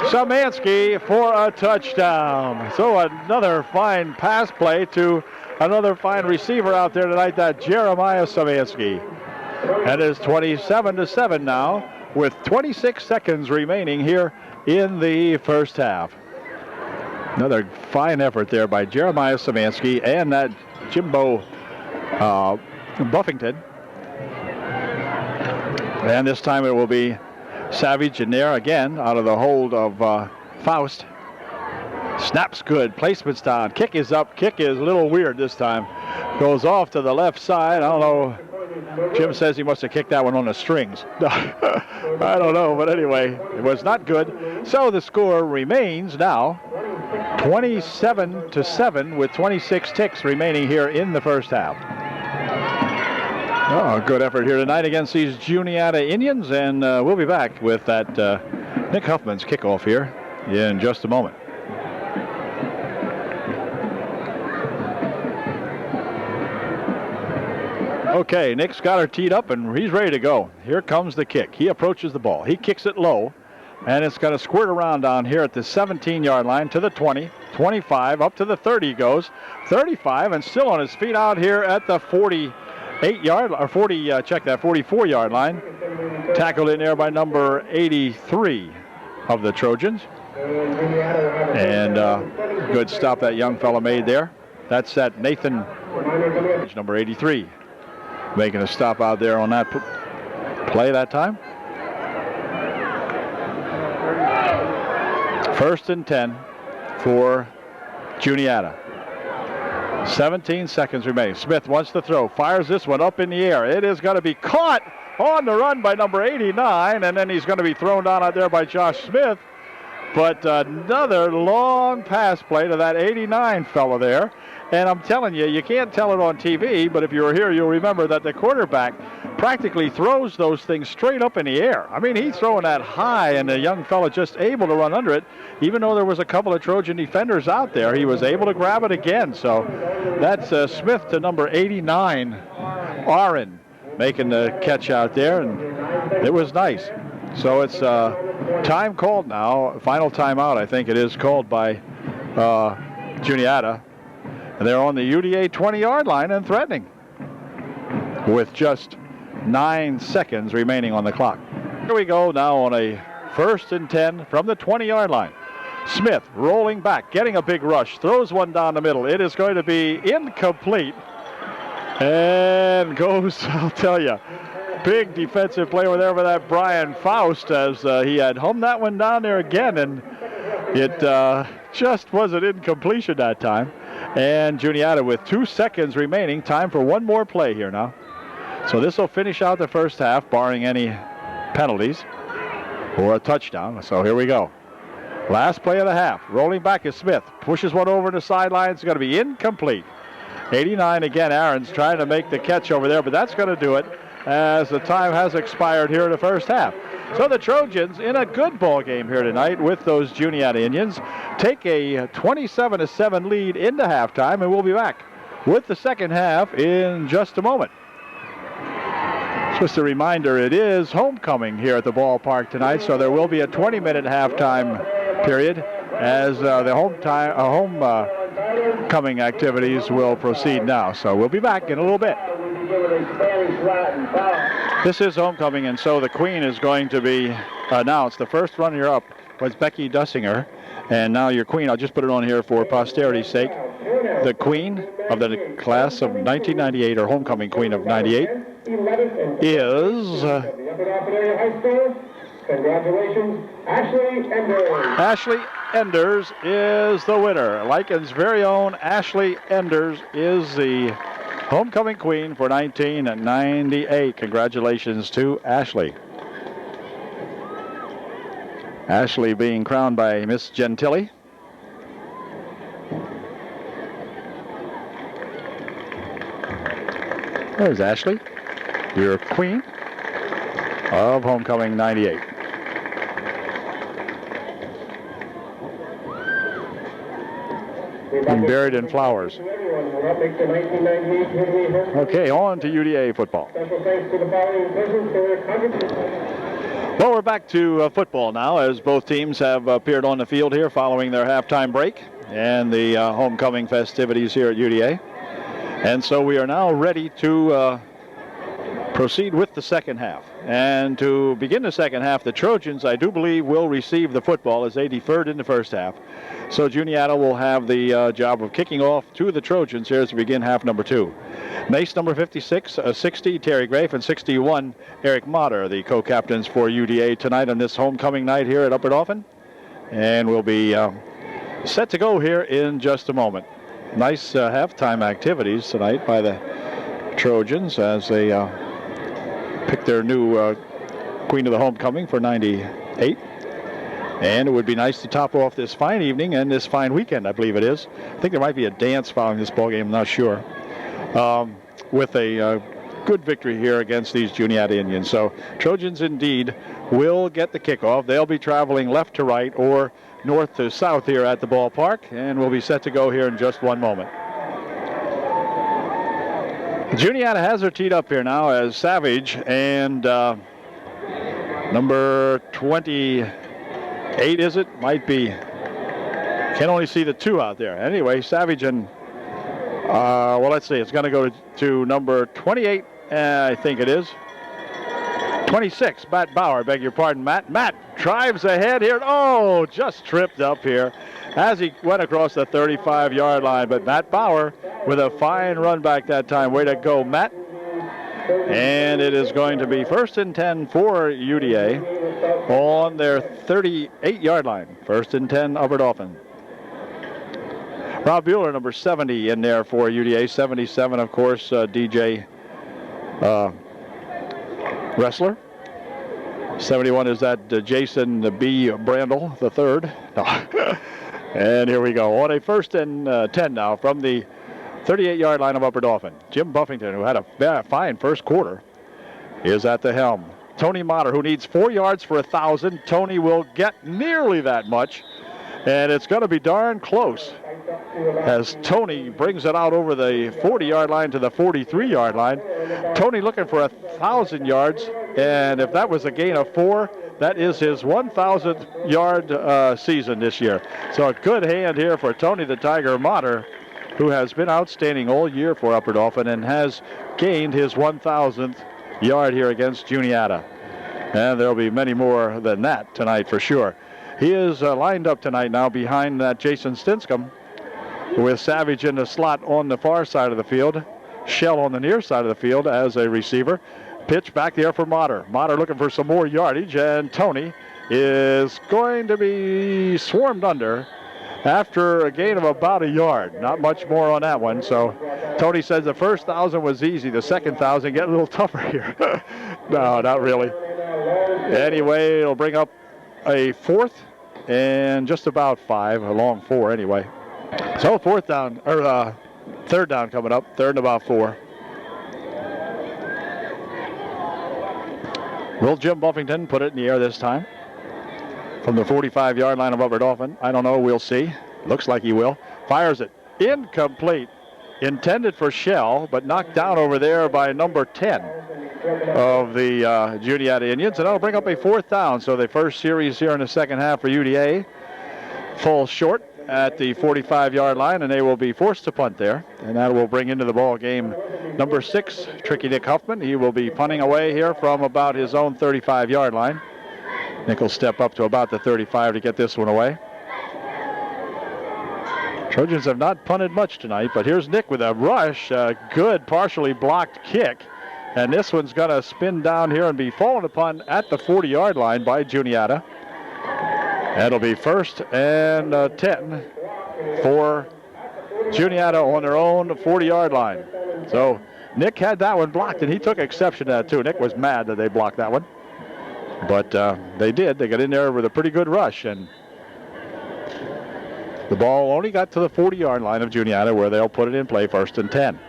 Szymanski for a touchdown. So another fine pass play to another fine receiver out there tonight, that Jeremiah Szymanski. And it's 27-7 now with 26 seconds remaining here in the first half. Another fine effort there by Jeremiah Szymanski and that Jimbo Buffington. And this time it will be Savage in there again out of the hold of Faust. Snaps good. Placement's down. Kick is up. Kick is a little weird this time. Goes off to the left side. I don't know. Jim says he must have kicked that one on the strings. I don't know, but anyway, it was not good. So the score remains now 27-7 with 26 ticks remaining here in the first half. Oh, good effort here tonight against these Juniata Indians, and we'll be back with that Nick Huffman's kickoff here in just a moment. Okay, Nick's got her teed up, and he's ready to go. Here comes the kick. He approaches the ball. He kicks it low, and it's going to squirt around down here at the 17-yard line to the 20, 25, up to the 30 goes, 35, and still on his feet out here at the 48-yard, or 44-yard line. Tackled in there by number 83 of the Trojans. And good stop that young fella made there. That's that Nathan, number 83. Making a stop out there on that play that time. 1st and 10 for Juniata. 17 seconds remaining. Smith wants to throw. Fires this one up in the air. It is going to be caught on the run by number 89, and then he's going to be thrown down out there by Josh Smith. But another long pass play to that 89 fellow there. And I'm telling you, you can't tell it on TV, but if you were here, you'll remember that the quarterback practically throws those things straight up in the air. I mean, he's throwing that high, and the young fella just able to run under it. Even though there was a couple of Trojan defenders out there, he was able to grab it again. So that's Smith to number 89, Aaron, making the catch out there, and it was nice. So it's time called now, final timeout, I think it is called by Juniata. They're on the UDA 20-yard line and threatening with just 9 seconds remaining on the clock. Here we go now on a 1st and 10 from the 20-yard line. Smith rolling back, getting a big rush, throws one down the middle. It is going to be incomplete and goes, I'll tell you, big defensive play over there for that Brian Faust as he had hummed that one down there again, and it just was an incompletion that time. And Juniata with 2 seconds remaining. Time for one more play here now. So this will finish out the first half, barring any penalties or a touchdown. So here we go. Last play of the half. Rolling back is Smith. Pushes one over the sideline. It's going to be incomplete. 89 again. Aaron's trying to make the catch over there, but that's going to do it as the time has expired here in the first half. So the Trojans in a good ball game here tonight with those Juniata Indians take a 27-7 lead into halftime, and we'll be back with the second half in just a moment. Just a reminder, it is homecoming here at the ballpark tonight, so there will be a 20-minute halftime period as the homecoming activities will proceed now. So we'll be back in a little bit. This is homecoming, and so the queen is going to be announced. The first runner-up was Becky Dussinger, and now your queen, I'll just put it on here for posterity's sake. The queen of the class of 1998, or homecoming queen of 98, is congratulations, Ashley Enders. Ashley Enders is the winner. Lycan's very own Ashley Enders is the homecoming queen for 1998. Congratulations to Ashley. Ashley being crowned by Miss Gentili. There's Ashley, your queen of homecoming 98. And buried in flowers. Okay, on to UDA football. Well, we're back to football now as both teams have appeared on the field here following their halftime break and the homecoming festivities here at UDA. And so we are now ready to proceed with the second half. And to begin the second half, the Trojans, I do believe, will receive the football as they deferred in the first half. So Juniata will have the job of kicking off to the Trojans here as we begin half number 2. Mace number 56, 60, Terry Grafe, and 61, Eric Motter, the co-captains for UDA tonight on this homecoming night here at Upper Dauphin. And we'll be set to go here in just a moment. Nice halftime activities tonight by the Trojans as they pick their new Queen of the Homecoming for 98. And it would be nice to top off this fine evening and this fine weekend, I believe it is. I think there might be a dance following this ball game, I'm not sure. With a good victory here against these Juniata Indians. So Trojans indeed will get the kickoff. They'll be traveling left to right or north to south here at the ballpark, and we'll be set to go here in just one moment. Juniata has her teed up here now as Savage and number 28, is it? Might be. Can only see the 2 out there. Anyway, Savage and, well, let's see. It's going to go to number 28, I think it is. 26, Matt Bauer, beg your pardon, Matt. Matt drives ahead here. Oh, just tripped up here as he went across the 35-yard line. But Matt Bauer with a fine run back that time. Way to go, Matt. And it is going to be 1st and 10 for UDA on their 38-yard line. 1st and 10, Upper Dauphin. Rob Bueller, number 70 in there for UDA. 77, of course, DJ Wrestler. 71 is that Jason B. Brandel, the third. And here we go. On a 1st and 10 now from the 38-yard line of Upper Dauphin. Jim Buffington, who had a fine first quarter, is at the helm. Tony Motter, who needs 4 yards for 1,000. Tony will get nearly that much, and it's going to be darn close as Tony brings it out over the 40-yard line to the 43-yard line. Tony looking for 1,000 yards, and if that was a gain of 4, that is his 1,000th yard season this year. So a good hand here for Tony the Tiger Motter, who has been outstanding all year for Upper Dauphin and has gained his 1,000th yard here against Juniata. And there'll be many more than that tonight for sure. He is lined up tonight now behind that Jason Stinscomb, with Savage in the slot on the far side of the field, Shell on the near side of the field as a receiver. Pitch back there for Motter. Motter looking for some more yardage, and Tony is going to be swarmed under after a gain of about a yard. Not much more on that one. So Tony says the first 1,000 was easy. The second 1,000 get a little tougher here. No, not really. Anyway, it'll bring up a 4th and just about 5, a long 4 anyway. So 4th down, or 3rd down coming up, 3rd and about 4. Will Jim Buffington put it in the air this time? From the 45-yard line of Upper Dauphin. I don't know, we'll see. Looks like he will. Fires it. Incomplete. Intended for Shell, but knocked down over there by number 10 of the Juniata Indians. And that'll bring up a 4th down. So the first series here in the second half for UDA falls short at the 45-yard line, and they will be forced to punt there. And that will bring into the ball game number 6, Tricky Nick Huffman. He will be punting away here from about his own 35-yard line. Nick will step up to about the 35 to get this one away. Trojans have not punted much tonight, but here's Nick with a rush. A good partially blocked kick. And this one's going to spin down here and be fallen upon at the 40-yard line by Juniata. That'll be 1st and 10 for Juniata on their own 40-yard line. So Nick had that one blocked, and he took exception to that too. Nick was mad that they blocked that one. But they did. They got in there with a pretty good rush, and the ball only got to the 40-yard line of Juniata, where they'll put it in play 1st and 10.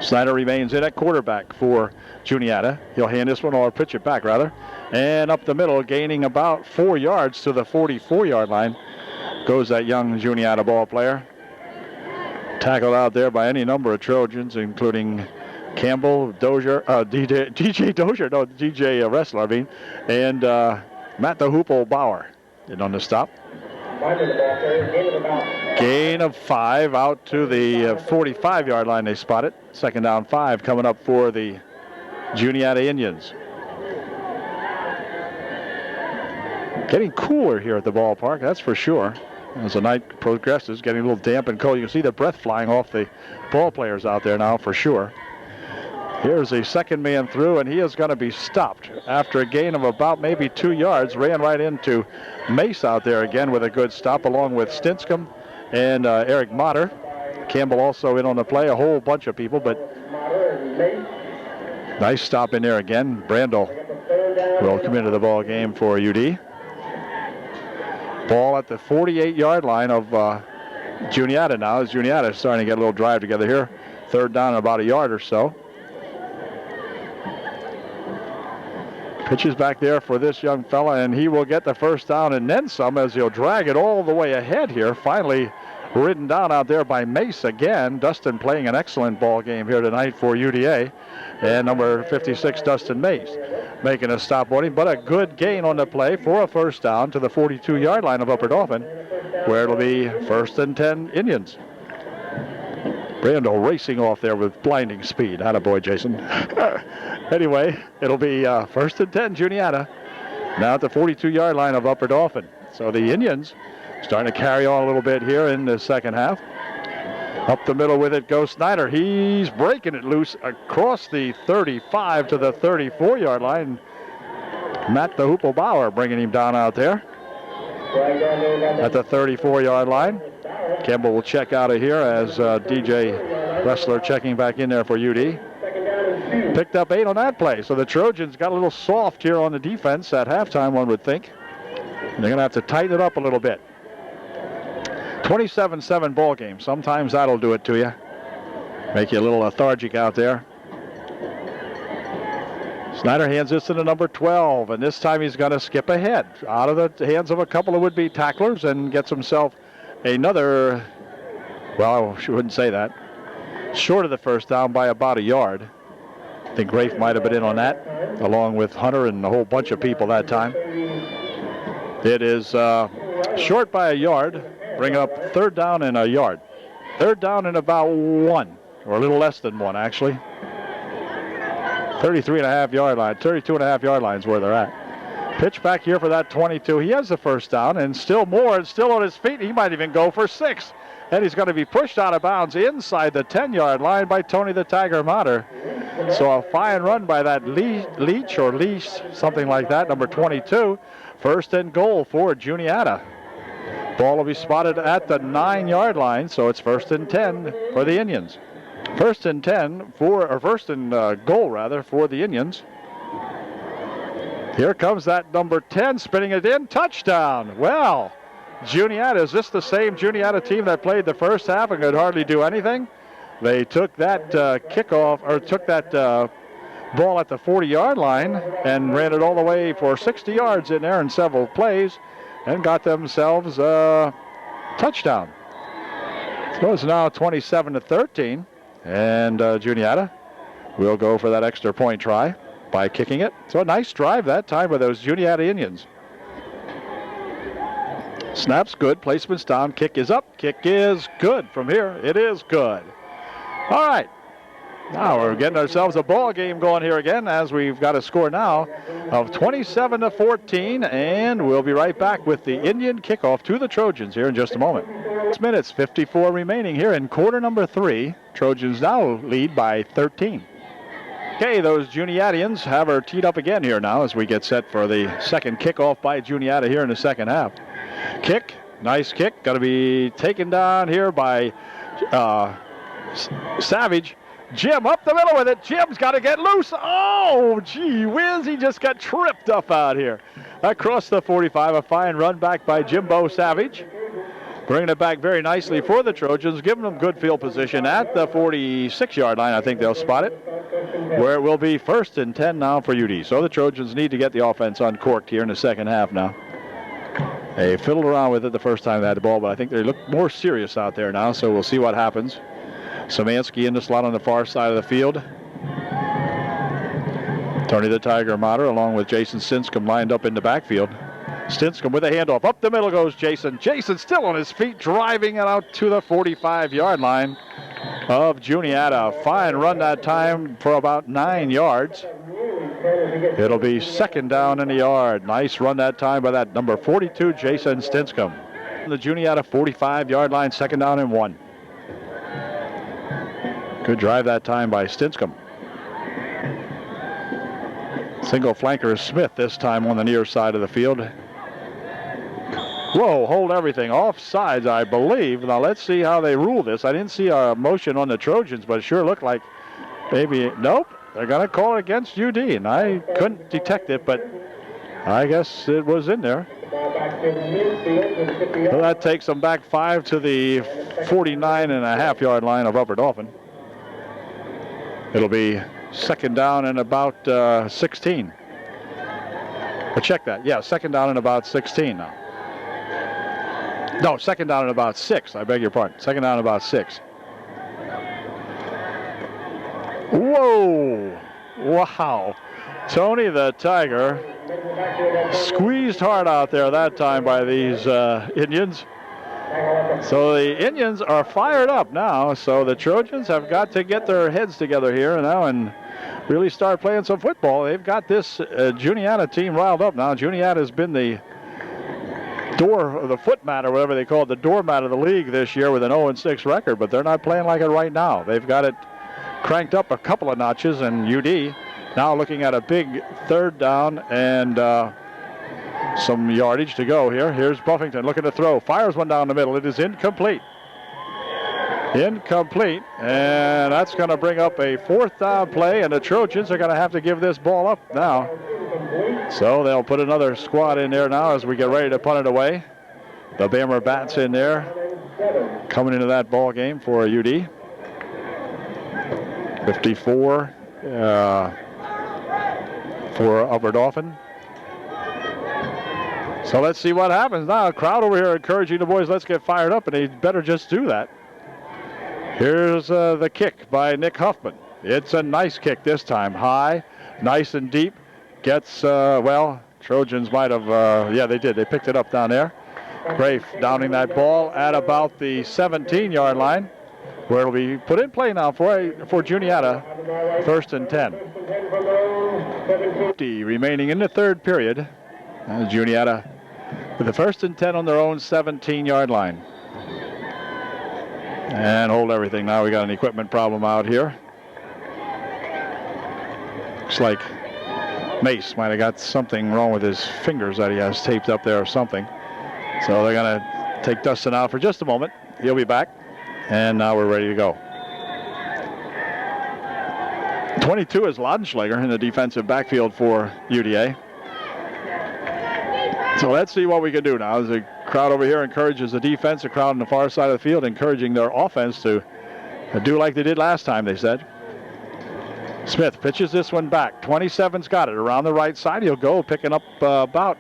Snyder remains in at quarterback for Juniata. He'll hand this one, or pitch it back rather. And up the middle, gaining about 4 yards to the 44-yard line, goes that young Juniata ball player. Tackled out there by any number of Trojans, including Campbell, Dozier, DJ Wrestler, I mean, and Matt the Hoople Bauer. Did on the stop. Gain of 5 out to the 45-yard line. They spot it. Second down 5 coming up for the Juniata Indians. Getting cooler here at the ballpark, that's for sure. As the night progresses, getting a little damp and cold. You can see the breath flying off the ball players out there now for sure. Here's the second man through, and he is going to be stopped after a gain of about maybe 2 yards. Ran right into Mace out there again with a good stop, along with Stinscomb and Eric Motter. Campbell also in on the play, a whole bunch of people, but nice stop in there again. Brandel will come into the ball game for UD. Ball at the 48-yard line of Juniata now, as Juniata is starting to get a little drive together here. Third down and about a yard or so. Pitches back there for this young fella, and he will get the first down and then some, as he'll drag it all the way ahead here. Finally ridden down out there by Mace again. Dustin playing an excellent ball game here tonight for UDA. And number 56, Dustin Mace, making a stop on him, but a good gain on the play for a first down to the 42-yard line of Upper Dauphin, where it'll be first and 10 Indians. Brando racing off there with blinding speed. Attaboy, Jason. Anyway, it'll be first and 10 Juniata, now at the 42-yard line of Upper Dauphin. So the Indians starting to carry on a little bit here in the second half. Up the middle with it goes Snyder. He's breaking it loose across the 35 to the 34-yard line. Matt the Hoople Bauer bringing him down out there at the 34-yard line. Campbell will check out of here as DJ Ressler checking back in there for UD. Picked up 8 on that play. So the Trojans got a little soft here on the defense at halftime, one would think. And they're going to have to tighten it up a little bit. 27-7 ball game. Sometimes that'll do it to you. Make you a little lethargic out there. Snyder hands this to the number 12, and this time he's going to skip ahead out of the hands of a couple of would-be tacklers and gets himself another, well, I wouldn't say that, short of the first down by about a yard. I think Rafe might have been in on that, along with Hunter and a whole bunch of people that time. It is short by a yard. Bring up third down and a yard. Third down and about 1, or a little less than 1, actually. 33.5 yard line, 32.5 yard lines where they're at. Pitch back here for that 22. He has the first down, and still more, and still on his feet. He might even go for 6. And he's going to be pushed out of bounds inside the 10-yard line by Tony the Tiger Motter. So a fine run by that Leach, something like that, number 22. First and goal for Juniata. Ball will be spotted at the 9-yard line, so it's first and 10 for the Indians. First and 10 for, or first and goal rather, for the Indians. Here comes that number 10, spinning it in, touchdown. Well, Juniata, is this the same Juniata team that played the first half and could hardly do anything? They took that kickoff, or took that ball at the 40-yard line and ran it all the way for 60 yards in there in several plays, and got themselves a touchdown. So it's now 27-13, and Juniata will go for that extra point try by kicking it. So a nice drive that time by those Juniata Indians. Snap's good, placement's down, kick is up, kick is good from here. It is good. All right. Now we're getting ourselves a ball game going here again, as we've got a score now of 27-14, and we'll be right back with the Indian kickoff to the Trojans here in just a moment. 6 minutes, 54 remaining here in quarter number 3. Trojans now lead by 13. Okay, those Juniatians have her teed up again here now as we get set for the second kickoff by Juniata here in the second half. Kick, nice kick, going to be taken down here by Savage. Jim up the middle with it. Jim's got to get loose. Oh, gee whiz. He just got tripped up out here. Across the 45, a fine run back by Jimbo Savage. Bringing it back very nicely for the Trojans, giving them good field position at the 46-yard line. I think they'll spot it, where it will be first and 10 now for UD. So the Trojans need to get the offense uncorked here in the second half now. They fiddled around with it the first time they had the ball, but I think they look more serious out there now, so we'll see what happens. Szymanski in the slot on the far side of the field. Tony the Tiger Motter along with Jason Sinscomb lined up in the backfield. Stinscomb with a handoff. Up the middle goes Jason. Jason still on his feet, driving it out to the 45-yard line of Juniata. Fine run that time for about 9 yards. It'll be second down in the yard. Nice run that time by that number 42, Jason Stinscomb. The Juniata 45-yard line, second down and 1. Good drive that time by Stinscomb. Single flanker Smith this time on the near side of the field. Whoa, hold everything. Offsides, I believe. Now let's see how they rule this. I didn't see a motion on the Trojans, but it sure looked like maybe, nope, they're going to call it against UD, and I couldn't detect it, but I guess it was in there. So that takes them back 5 to the 49.5-yard line of Upper Dauphin. It'll be second down and about 16. But check that. Yeah, second down and about 16 now. No, second down and about 6. I beg your pardon. Second down and about 6. Whoa! Wow. Tony the Tiger squeezed hard out there that time by these Indians. So the Indians are fired up now. So the Trojans have got to get their heads together here now and really start playing some football. They've got this Juniata team riled up now. Juniata has been the foot mat or whatever they call it, the doormat of the league this year with an 0-6 record, but they're not playing like it right now. They've got it cranked up a couple of notches, and UD now looking at a big third down and some yardage to go here. Here's Buffington looking to throw. Fires one down the middle. It is incomplete. Incomplete, and that's going to bring up a fourth down play, and the Trojans are going to have to give this ball up now. So they'll put another squad in there now as we get ready to punt it away. The Bammer Bats in there coming into that ball game for UD. 54 for Upper Dauphin. So let's see what happens now. A crowd over here encouraging the boys, let's get fired up, and they better just do that. Here's the kick by Nick Huffman. It's a nice kick this time. High, nice and deep. Gets, well, Trojans might have, yeah, they did. They picked it up down there. Grafe downing that ball at about the 17-yard line, where it'll be put in play now for Juniata, first and 10. 50 remaining in the third period. And Juniata with the first and 10 on their own 17-yard line. And hold everything now. We got an equipment problem out here. Looks like Mace might have got something wrong with his fingers that he has taped up there or something. So they're going to take Dustin out for just a moment. He'll be back. And now we're ready to go. 22 is Laudenschlager in the defensive backfield for UDA. So let's see what we can do now. As the crowd over here encourages the defense, the crowd on the far side of the field encouraging their offense to do like they did last time, they said. Smith pitches this one back. 27's got it around the right side. He'll go, picking up about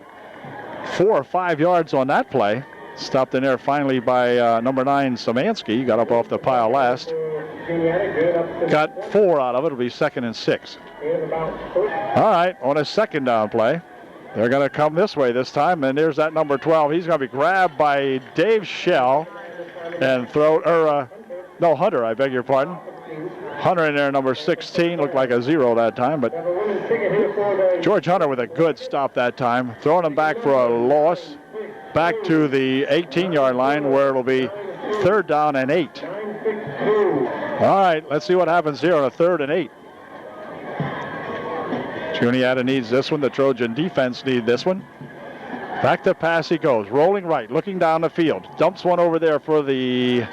4 or 5 yards on that play. Stopped in there finally by number 9, Szymanski. Got up off the pile last. Got 4 out of it. It'll be second and 6. All right, on a second down play. They're going to come this way this time, and there's that number 12. He's going to be grabbed by Dave Shell and Hunter, I beg your pardon. Hunter in there, number 16, looked like a 0 that time, but George Hunter with a good stop that time, throwing him back for a loss, back to the 18-yard line where it'll be third down and 8. All right, let's see what happens here on a 3rd and 8. Juniata needs this one. The Trojan defense need this one. Back to pass he goes, rolling right, looking down the field. Dumps one over there for the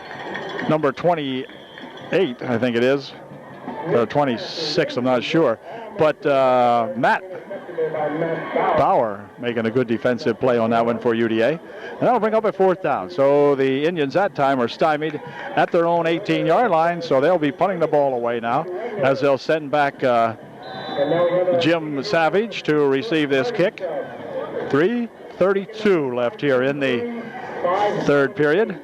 number 28, I think it is, or 26, I'm not sure. But Matt Bauer making a good defensive play on that one for UDA. And that'll bring up a 4th down. So the Indians that time are stymied at their own 18-yard line, so they'll be punting the ball away now as they'll send back Jim Savage to receive this kick. 3:32 left here in the 3rd period.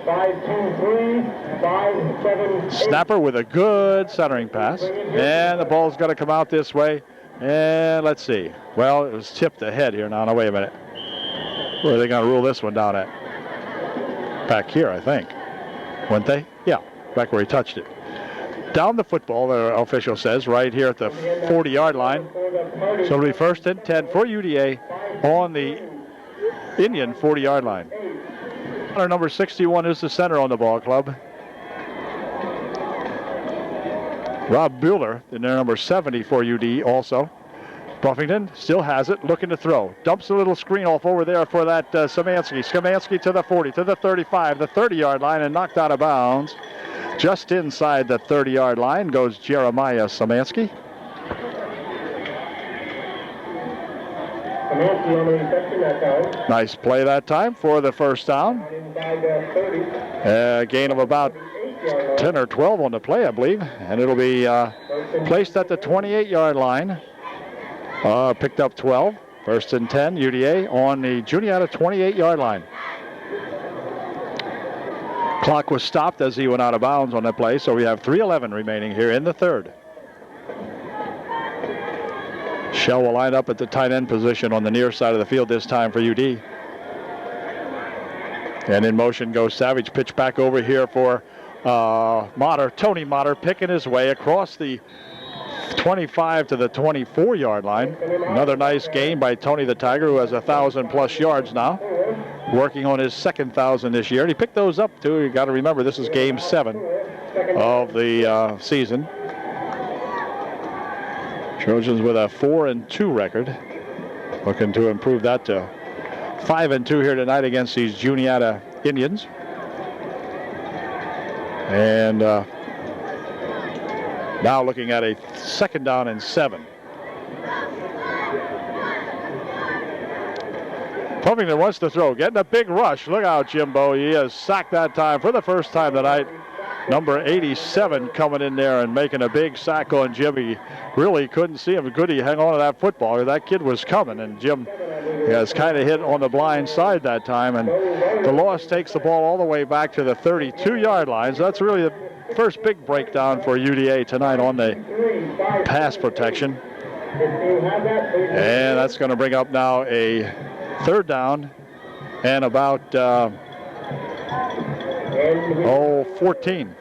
5-2-3, 5-7. Snapper with a good centering pass. And the ball's going to come out this way. And let's see. Well, it was tipped ahead here now. Now, wait a minute. Where are they going to rule this one down at? Back here, I think. Weren't they? Yeah, back where he touched it. Down the football, the official says, right here at the 40-yard line. So it'll be 1st and 10 for UDA on the Indian 40-yard line. Our number 61 is the center on the ball club. Rob Bueller in their number 70 for UD also. Buffington still has it, looking to throw. Dumps a little screen off over there for that Szymanski. Szymanski to the 40, to the 35, the 30-yard line, and knocked out of bounds. Just inside the 30-yard line goes Jeremiah Szymanski. Nice play that time for the first down. Gain of about 10 or 12 on the play, I believe. And it'll be placed at the 28-yard line. Picked up 12. 1st and 10, UDA on the Juniata 28-yard line. Clock was stopped as he went out of bounds on that play, so we have 3:11 remaining here in the third. Shell will line up at the tight end position on the near side of the field this time for UD. And in motion goes Savage. Pitch back over here for Motter. Tony Motter picking his way across the 25 to the 24-yard line. Another nice game by Tony the Tiger, who has 1,000+ yards now. Working on his second 1,000 this year. And he picked those up, too. You got to remember, this is game 7 of the season. Trojans with a 4-2 record. Looking to improve that to 5-2 here tonight against these Juniata Indians. And now looking at a 2nd down and 7. Buffington wants to throw, getting a big rush. Look out, Jimbo. He has sacked that time for the first time tonight. Number 87 coming in there and making a big sack on Jim. He really couldn't see him. Could he hang on to that football? That kid was coming, and Jim has kind of hit on the blind side that time. And the loss takes the ball all the way back to the 32-yard line. So that's really the first big breakdown for UDA tonight on the pass protection. And that's going to bring up now a 3rd down and about 14.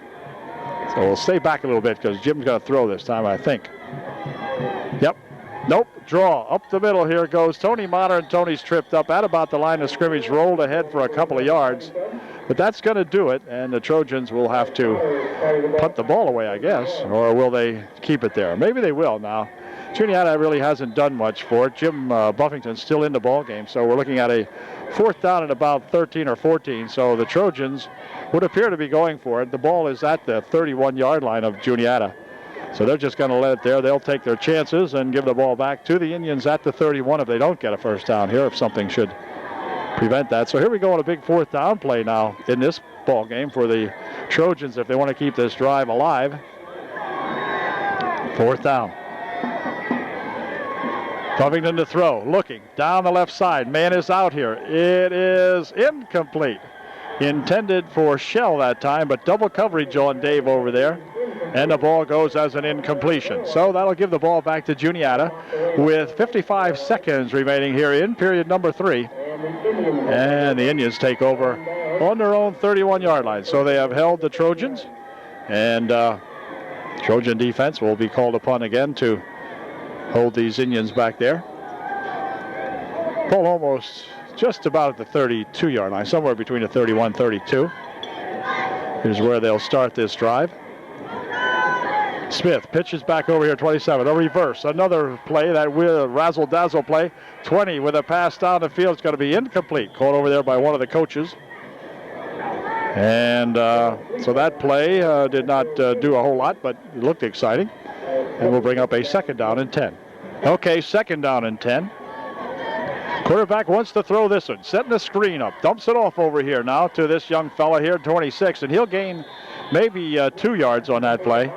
So we'll stay back a little bit because Jim's going to throw this time, I think. Yep. Nope. Draw. Up the middle here goes Tony Motter, and Tony's tripped up at about the line of scrimmage, rolled ahead for a couple of yards. But that's going to do it, and the Trojans will have to punt the ball away, I guess. Or will they keep it there? Maybe they will now. Juniata really hasn't done much for it. Jim Buffington's still in the ball game, so we're looking at a 4th down at about 13 or 14. So the Trojans would appear to be going for it. The ball is at the 31-yard line of Juniata. So they're just going to let it there. They'll take their chances and give the ball back to the Indians at the 31 if they don't get a first down here, if something should prevent that. So here we go on a big 4th down play now in this ball game for the Trojans if they want to keep this drive alive. 4th down. Buffington to throw, looking down the left side. Man is out here. It is incomplete. Intended for Shell that time, but double coverage on Dave over there. And the ball goes as an incompletion. So that'll give the ball back to Juniata with 55 seconds remaining here in period number 3. And the Indians take over on their own 31-yard line. So they have held the Trojans. And Trojan defense will be called upon again to hold these Indians back there. Ball almost just about at the 32-yard line, somewhere between the 31 32. Here's where they'll start this drive. Smith pitches back over here, 27. A reverse, another play, that razzle-dazzle play. 20 with a pass down the field. It's going to be incomplete. Called over there by one of the coaches. And so that play did not do a whole lot, but it looked exciting. And we'll bring up a 2nd down and 10. Okay, 2nd down and 10. Quarterback wants to throw this one, setting the screen up, dumps it off over here now to this young fella here, 26, and he'll gain maybe 2 yards on that play.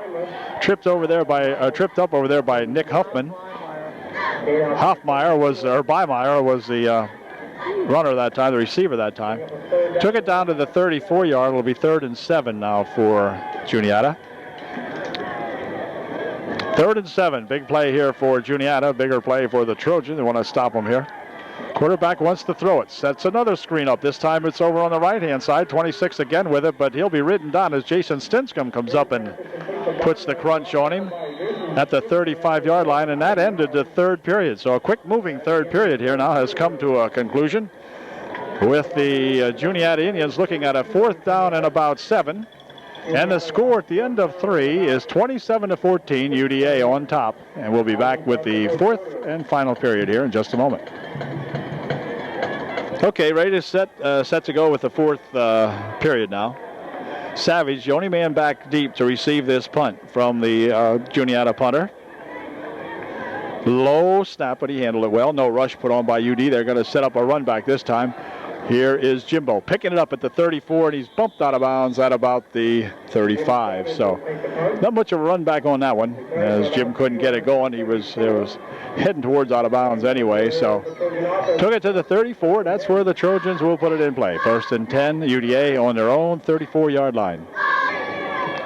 Tripped up over there by Nick Huffman. Beimeyer was the runner that time, the receiver that time. Took it down to the 34-yard. It'll be 3rd and 7 now for Juniata. 3rd and 7. Big play here for Juniata. Bigger play for the Trojans. They want to stop them here. Quarterback wants to throw it. Sets another screen up. This time it's over on the right-hand side. 26 again with it, but he'll be ridden down as Jason Stinscomb comes up and puts the crunch on him at the 35-yard line, and that ended the third period. So a quick-moving third period here now has come to a conclusion with the Juniata Indians looking at a 4th down and about 7. And the score at the end of 3 is 27-14, UDA on top. And we'll be back with the 4th and final period here in just a moment. Okay, ready to set to go with the 4th period now. Savage, the only man back deep to receive this punt from the Juniata punter. Low snap, but he handled it well. No rush put on by UD. They're going to set up a run back this time. Here is Jimbo picking it up at the 34, and he's bumped out of bounds at about the 35. So not much of a run back on that one, as Jim couldn't get it going. It was heading towards out of bounds anyway. So took it to the 34. That's where the Trojans will put it in play. 1st and 10, UDA on their own 34-yard line.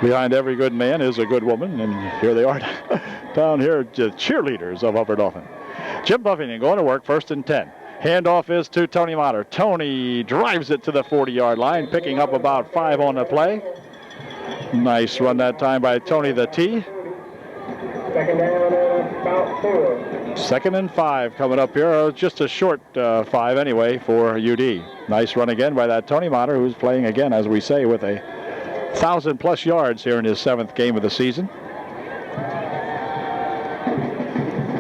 Behind every good man is a good woman, and here they are down here, cheerleaders of Upper Dauphin. Jim Buffington going to work, 1st and 10. Handoff is to Tony Motter. Tony drives it to the 40-yard line, picking up about 5 on the play. Nice run that time by Tony the T. 2nd down and about 4. 2nd and 5 coming up here. Just a short 5 anyway for UD. Nice run again by that Tony Motter, who's playing again, as we say, with 1,000+ yards here in his 7th game of the season.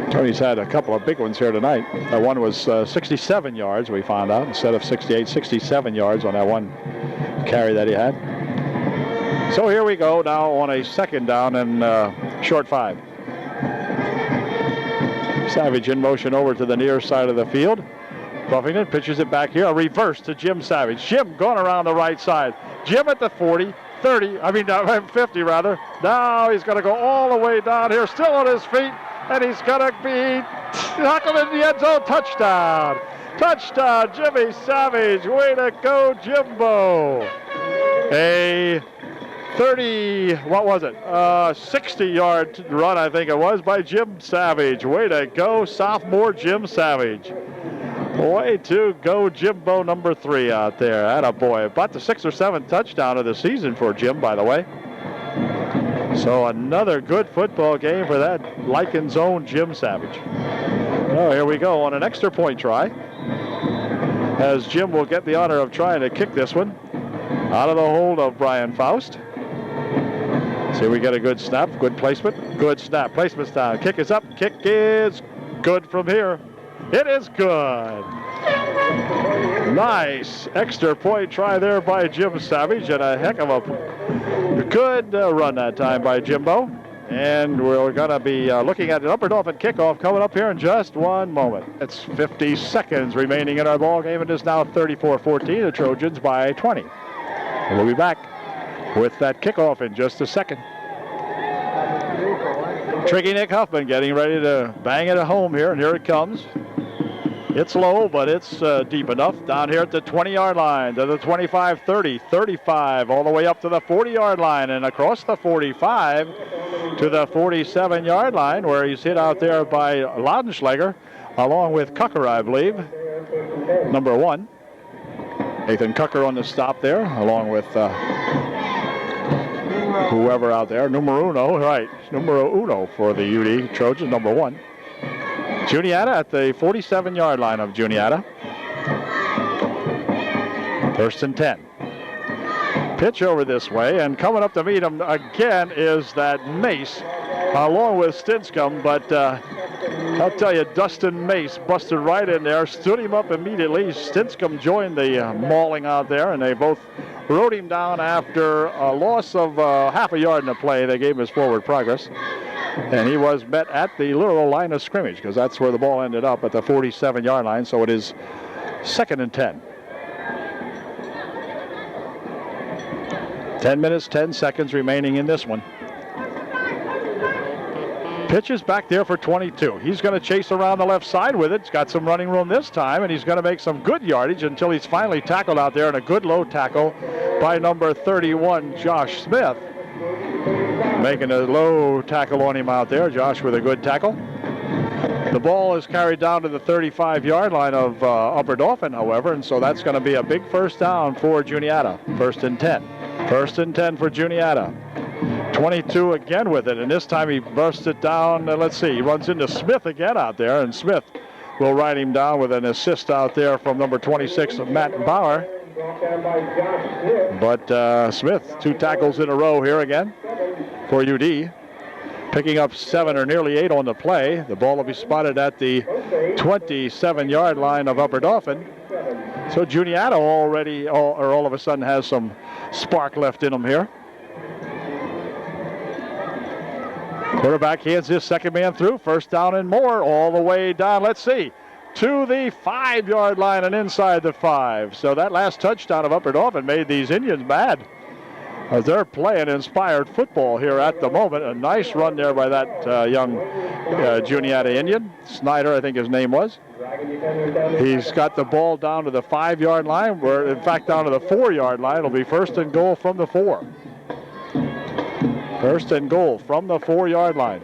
Tony's had a couple of big ones here tonight. One was 67 yards, we found out, instead of 68, 67 yards on that one carry that he had. So here we go now on a 2nd down and short 5. Savage in motion over to the near side of the field. Buffington pitches it back here. A reverse to Jim Savage. Jim going around the right side. Jim at the 40, 30, 50 rather. Now he's going to go all the way down here, still on his feet. And he's going to be tackled in the end zone. Touchdown. Touchdown, Jimmy Savage. Way to go, Jimbo. A 60-yard run, I think it was, by Jim Savage. Way to go, sophomore Jim Savage. Way to go, Jimbo number 3 out there. Attaboy. About the 6th or 7th touchdown of the season for Jim, by the way. So another good football game for that Lycan's own Jim Savage. Oh, here we go on an extra point try, as Jim will get the honor of trying to kick this one out of the hold of Brian Faust. See, we get a good snap, good placement, good snap. Placement's down. Kick is up. Kick is good from here. It is good. Nice extra point try there by Jim Savage, and a heck of a good run that time by Jimbo. And we're going to be looking at an Upper Dauphin kickoff coming up here in just one moment. It's 50 seconds remaining in our ball game. It is now 34-14, the Trojans by 20. And we'll be back with that kickoff in just a second. Tricky Nick Huffman getting ready to bang it home here, and here it comes. It's low, but it's deep enough. Down here at the 20-yard line, to the 25, 30, 35, all the way up to the 40-yard line, and across the 45 to the 47-yard line, where he's hit out there by Laudenschlager, along with Cucker, I believe, number 1. Nathan Cucker on the stop there, along with whoever out there. Numero uno, right. Numero uno for the UD Trojans, number 1. Juniata at the 47-yard line of Juniata. 1st and 10. Pitch over this way, and coming up to meet him again is that Mace, along with Stinscomb, but I'll tell you, Dustin Mace busted right in there, stood him up immediately. Stinscomb joined the mauling out there, and they both rode him down after a loss of half a yard in the play. They gave him his forward progress. And he was met at the literal line of scrimmage, because that's where the ball ended up, at the 47-yard line. So it is 2nd and 10. 10 minutes, 10 seconds remaining in this one. Pitch is back there for 22. He's going to chase around the left side with it. He's got some running room this time, and he's going to make some good yardage until he's finally tackled out there, and a good low tackle by number 31, Josh Smith. Making a low tackle on him out there. Josh with a good tackle. The ball is carried down to the 35-yard line of Upper Dauphin, however, and so that's going to be a big first down for Juniata. 1st and 10. 1st and 10 for Juniata. 22 again with it, and this time he bursts it down. Let's see, he runs into Smith again out there, and Smith will ride him down with an assist out there from number 26, Matt Bauer. But Smith, 2 tackles in a row here again for UD. Picking up 7 or nearly 8 on the play. The ball will be spotted at the 27-yard line of Upper Dauphin. So Juniata already, all of a sudden, has some spark left in them here. Quarterback hands his second man through. 1st down and more, all the way down. Let's see, to the 5-yard line and inside the 5. So that last touchdown of Upper Dauphin made these Indians mad, as they're playing inspired football here at the moment. A nice run there by that young Juniata Indian. Snyder, I think his name was. He's got the ball down to the 5-yard line, where in fact down to the 4-yard line. It'll be 1st and goal from the 4. 1st and goal from the 4-yard line.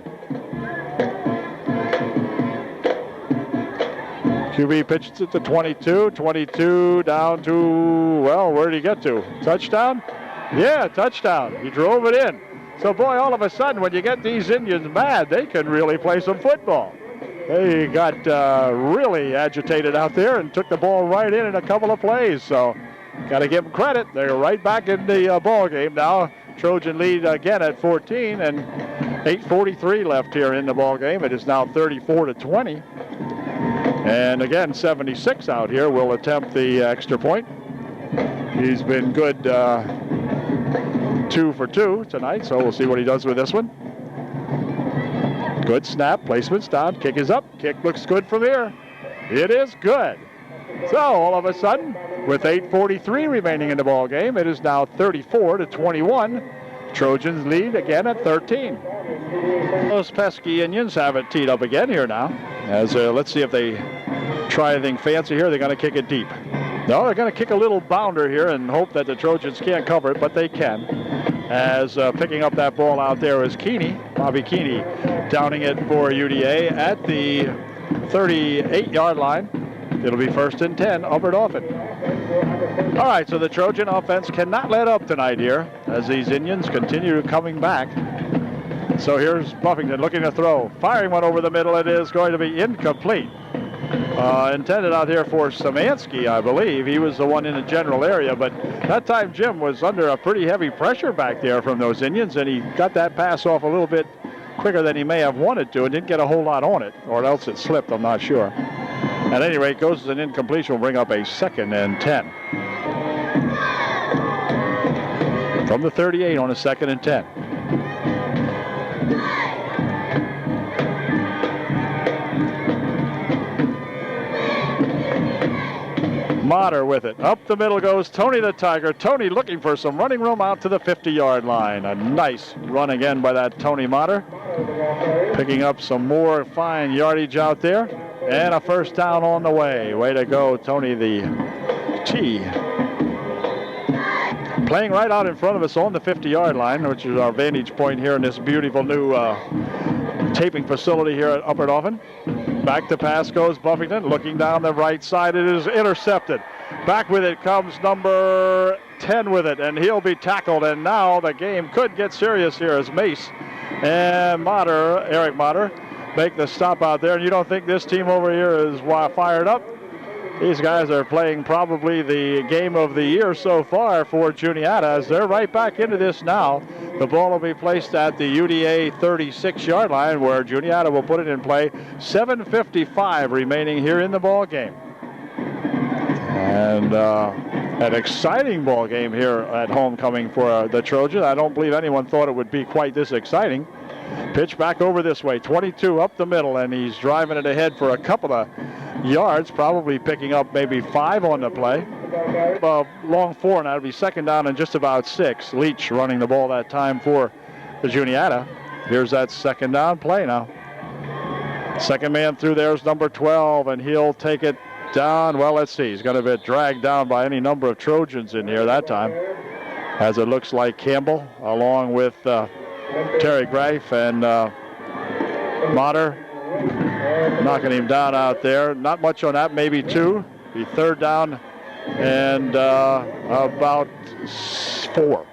QB pitches it to 22. 22 down to, well, where did he get to? Touchdown? Yeah, touchdown. He drove it in. So, boy, all of a sudden, when you get these Indians mad, they can really play some football. They got really agitated out there and took the ball right in a couple of plays. So, got to give them credit. They're right back in the ball game now. Trojan lead again at 14, and 8:43 left here in the ball game. It is now 34-20. And again, 76 out here will attempt the extra point. He's been good 2 for 2 tonight, so we'll see what he does with this one. Good snap, placement's down, kick is up, kick looks good from here. It is good. So all of a sudden, with 8:43 remaining in the ball game, it is now 34-21. Trojans lead again at 13. Those pesky Indians have it teed up again here now. As let's see if they try anything fancy here. They're going to kick it deep. No, they're going to kick a little bounder here and hope that the Trojans can't cover it, but they can. As picking up that ball out there is Keeney, Bobby Keeney, downing it for UDA at the 38-yard line. It'll be 1st and 10, Upper Dauphin. All right, so the Trojan offense cannot let up tonight here as these Indians continue coming back. So here's Buffington looking to throw. Firing one over the middle. It is going to be incomplete. Intended out here for Szymanski, I believe. He was the one in the general area, but that time Jim was under a pretty heavy pressure back there from those Indians, and he got that pass off a little bit quicker than he may have wanted to and didn't get a whole lot on it, or else it slipped, I'm not sure. At any rate, goes as an incompletion, will bring up a 2nd and 10. From the 38 on a 2nd and 10. Motter with it. Up the middle goes Tony the Tiger. Tony looking for some running room out to the 50-yard line. A nice run again by that Tony Motter. Picking up some more fine yardage out there. And a 1st down on the way. Way to go, Tony the T. Playing right out in front of us on the 50-yard line, which is our vantage point here in this beautiful new taping facility here at Upper Dauphin. Back to pass goes Buffington, looking down the right side. It is intercepted. Back with it comes number 10 with it, and he'll be tackled. And now the game could get serious here as Mace and Eric Motter, make the stop out there. And you don't think this team over here is fired up? These guys are playing probably the game of the year so far for Juniata, as they're right back into this now. The ball will be placed at the UDA 36-yard line, where Juniata will put it in play. 7:55 remaining here in the ball game. And an exciting ball game here at homecoming for the Trojans. I don't believe anyone thought it would be quite this exciting. Pitch back over this way, 22 up the middle, and he's driving it ahead for a couple of yards, probably picking up maybe 5 on the play. Long 4, now it'll be 2nd down and just about 6. Leach running the ball that time for the Juniata. Here's that 2nd down play now. Second man through there is number 12, and he'll take it down. Well, let's see. He's going to be dragged down by any number of Trojans in here that time, as it looks like Campbell, along with Terry Greif and Motter knocking him down out there. Not much on that, maybe 2. Be third down and about 4.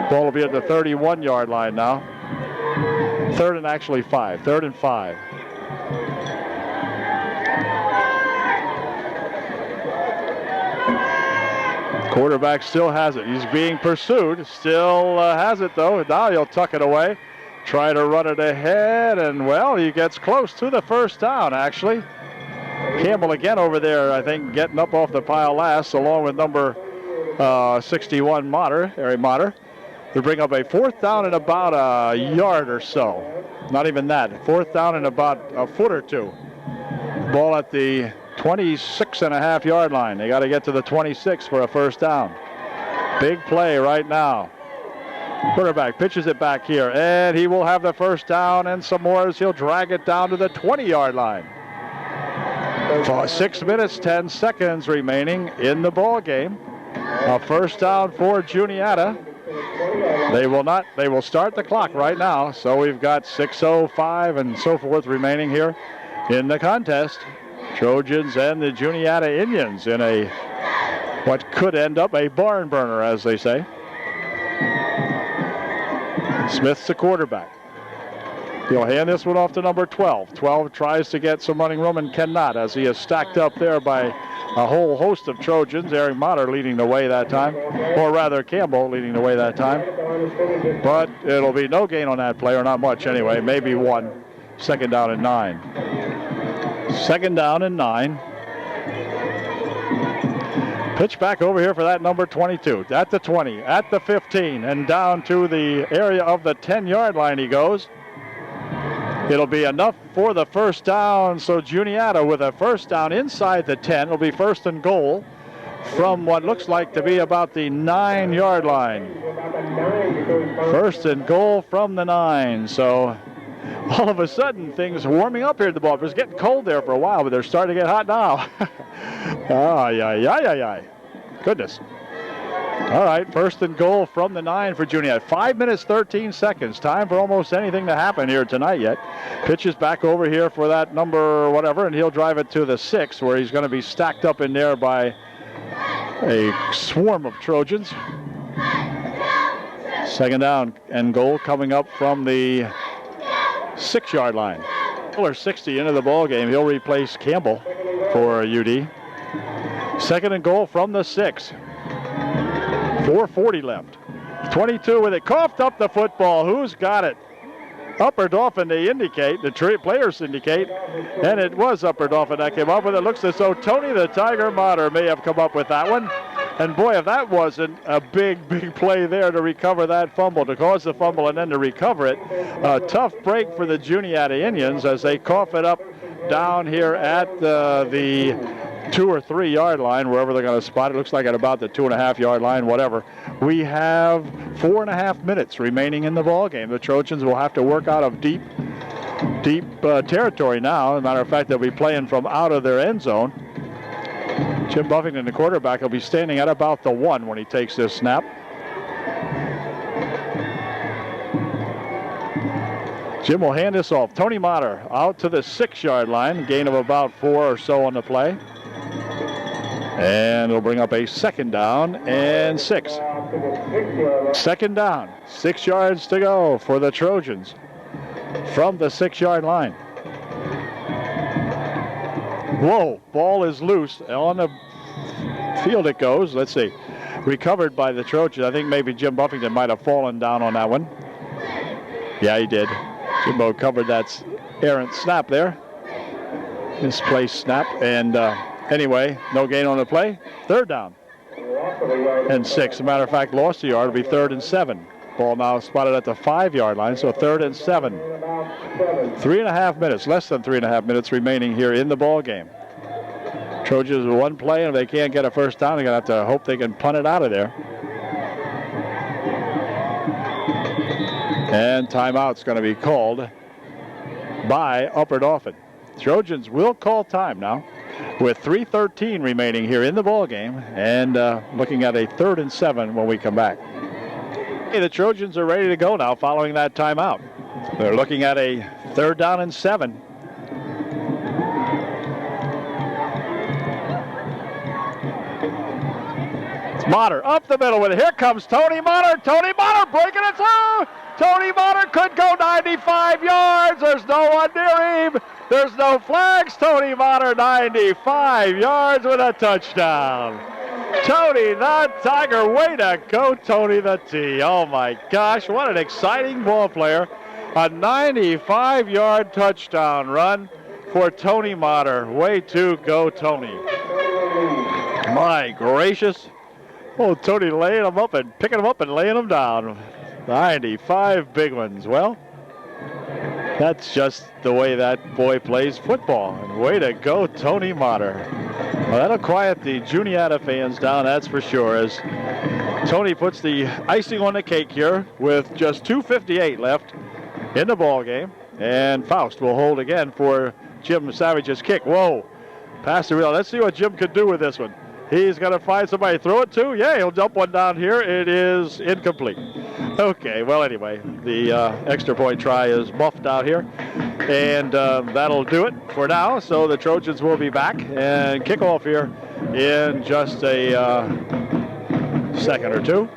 Ball will be at the 31-yard line now. Third and 5. Third and 5. Quarterback still has it. He's being pursued. Still has it, though. Now he'll tuck it away. Try to run it ahead, and, well, he gets close to the first down, actually. Campbell again over there, I think, getting up off the pile last, along with number 61, Harry Motter. To bring up a 4th down and about a yard or so. Not even that. 4th down and about a foot or 2. Ball at the 26.5-yard line. They got to get to the 26 for a first down. Big play right now. Quarterback pitches it back here, and he will have the first down and some more as he'll drag it down to the 20-yard line. 6 minutes, 10 seconds remaining in the ball game. A first down for Juniata. They will start the clock right now. So we've got 6:05 and so forth remaining here in the contest. Trojans and the Juniata Indians in a what could end up a barn burner, as they say. Smith's the quarterback. He'll hand this one off to number 12. 12 tries to get some running room and cannot, as he is stacked up there by a whole host of Trojans. Eric Motter leading the way that time, or rather Campbell leading the way that time. But it'll be no gain on that play, or not much anyway, maybe 1. Second down and 9. Second down and 9. Pitch back over here for that number 22. At the 20, at the 15, and down to the area of the 10-yard line he goes. It'll be enough for the first down, so Juniata with a first down inside the 10. It'll be first and goal from what looks like to be about the 9-yard line. First and goal from the 9, so all of a sudden things are warming up here at the ball. It was getting cold there for a while, but they're starting to get hot now. Goodness. All right, first and goal from the 9 for Juniata. 5 minutes, 13 seconds. Time for almost anything to happen here tonight yet. Pitches back over here for that number whatever, and he'll drive it to the 6, where he's going to be stacked up in there by a swarm of Trojans. Second down and goal coming up from the 6-yard line. Miller 60 into the ball game. He'll replace Campbell for UD. Second and goal from the 6. 4:40 left. 22 with it. Coughed up the football. Who's got it? Upper Dauphin, they indicate. The players indicate. And it was Upper Dauphin that came up with it. Looks as though Tony the Tiger Motter may have come up with that one. And boy, if that wasn't a big play there to recover that fumble, to cause the fumble and then to recover it. A tough break for the Juniata Indians as they cough it up down here at the 2 or 3 yard line, wherever they're going to spot it. Looks like at about the 2.5 yard line, whatever. We have 4.5 minutes remaining in the ball game. The Trojans will have to work out of deep territory now. As a matter of fact, they'll be playing from out of their end zone. Jim Buffington, the quarterback, will be standing at about the 1 when he takes this snap. Jim will hand this off. Tony Motter out to the 6 yard line, gain of about 4 or so on the play. And it'll bring up a second down and 6. Second down, 6 yards to go for the Trojans from the 6 yard line. Whoa, ball is loose. On the field it goes. Let's see. Recovered by the Trojans. I think maybe Jim Buffington might have fallen down on that one. Yeah, he did. Jimbo covered that errant snap there. Misplaced snap. And anyway, no gain on the play. Third down and 6. As a matter of fact, lost a yard. It'll be 3rd and 7. Ball now spotted at the 5 yard line, so 3rd and 7. 3.5 minutes, less than 3.5 minutes remaining here in the ball game. Trojans with one play, and if they can't get a first down, they're going to have to hope they can punt it out of there. And timeout's going to be called by Upper Dauphin. Trojans will call time now with 3:13 remaining here in the ball game, and looking at a 3rd and 7 when we come back. Hey, the Trojans are ready to go now following that timeout. They're looking at a 3rd down and 7 Motter up the middle with it. Here comes Tony Motter. Tony Motter breaking it through. Tony Motter could go 95 yards. There's no one near him. There's no flags. Tony Motter 95 yards with a touchdown. Tony the Tiger. Way to go, Tony the T. Oh my gosh, what an exciting ball player. A 95-yard touchdown run for Tony Motter. Way to go, Tony. My gracious. Oh, Tony laying them up and picking them up and laying them down. 95 big ones. Well, that's just the way that boy plays football. And way to go, Tony Motter. Well, that'll quiet the Juniata fans down, that's for sure, as Tony puts the icing on the cake here with just 2:58 left in the ball game. And Faust will hold again for Jim Savage's kick. Whoa, pass the wheel. Let's see what Jim can do with this one. He's going to find somebody to throw it to. Yeah, he'll dump one down here. It is incomplete. Okay, well, anyway, the extra point try is muffed out here. And that'll do it for now. So the Trojans will be back and kick off here in just a second or two.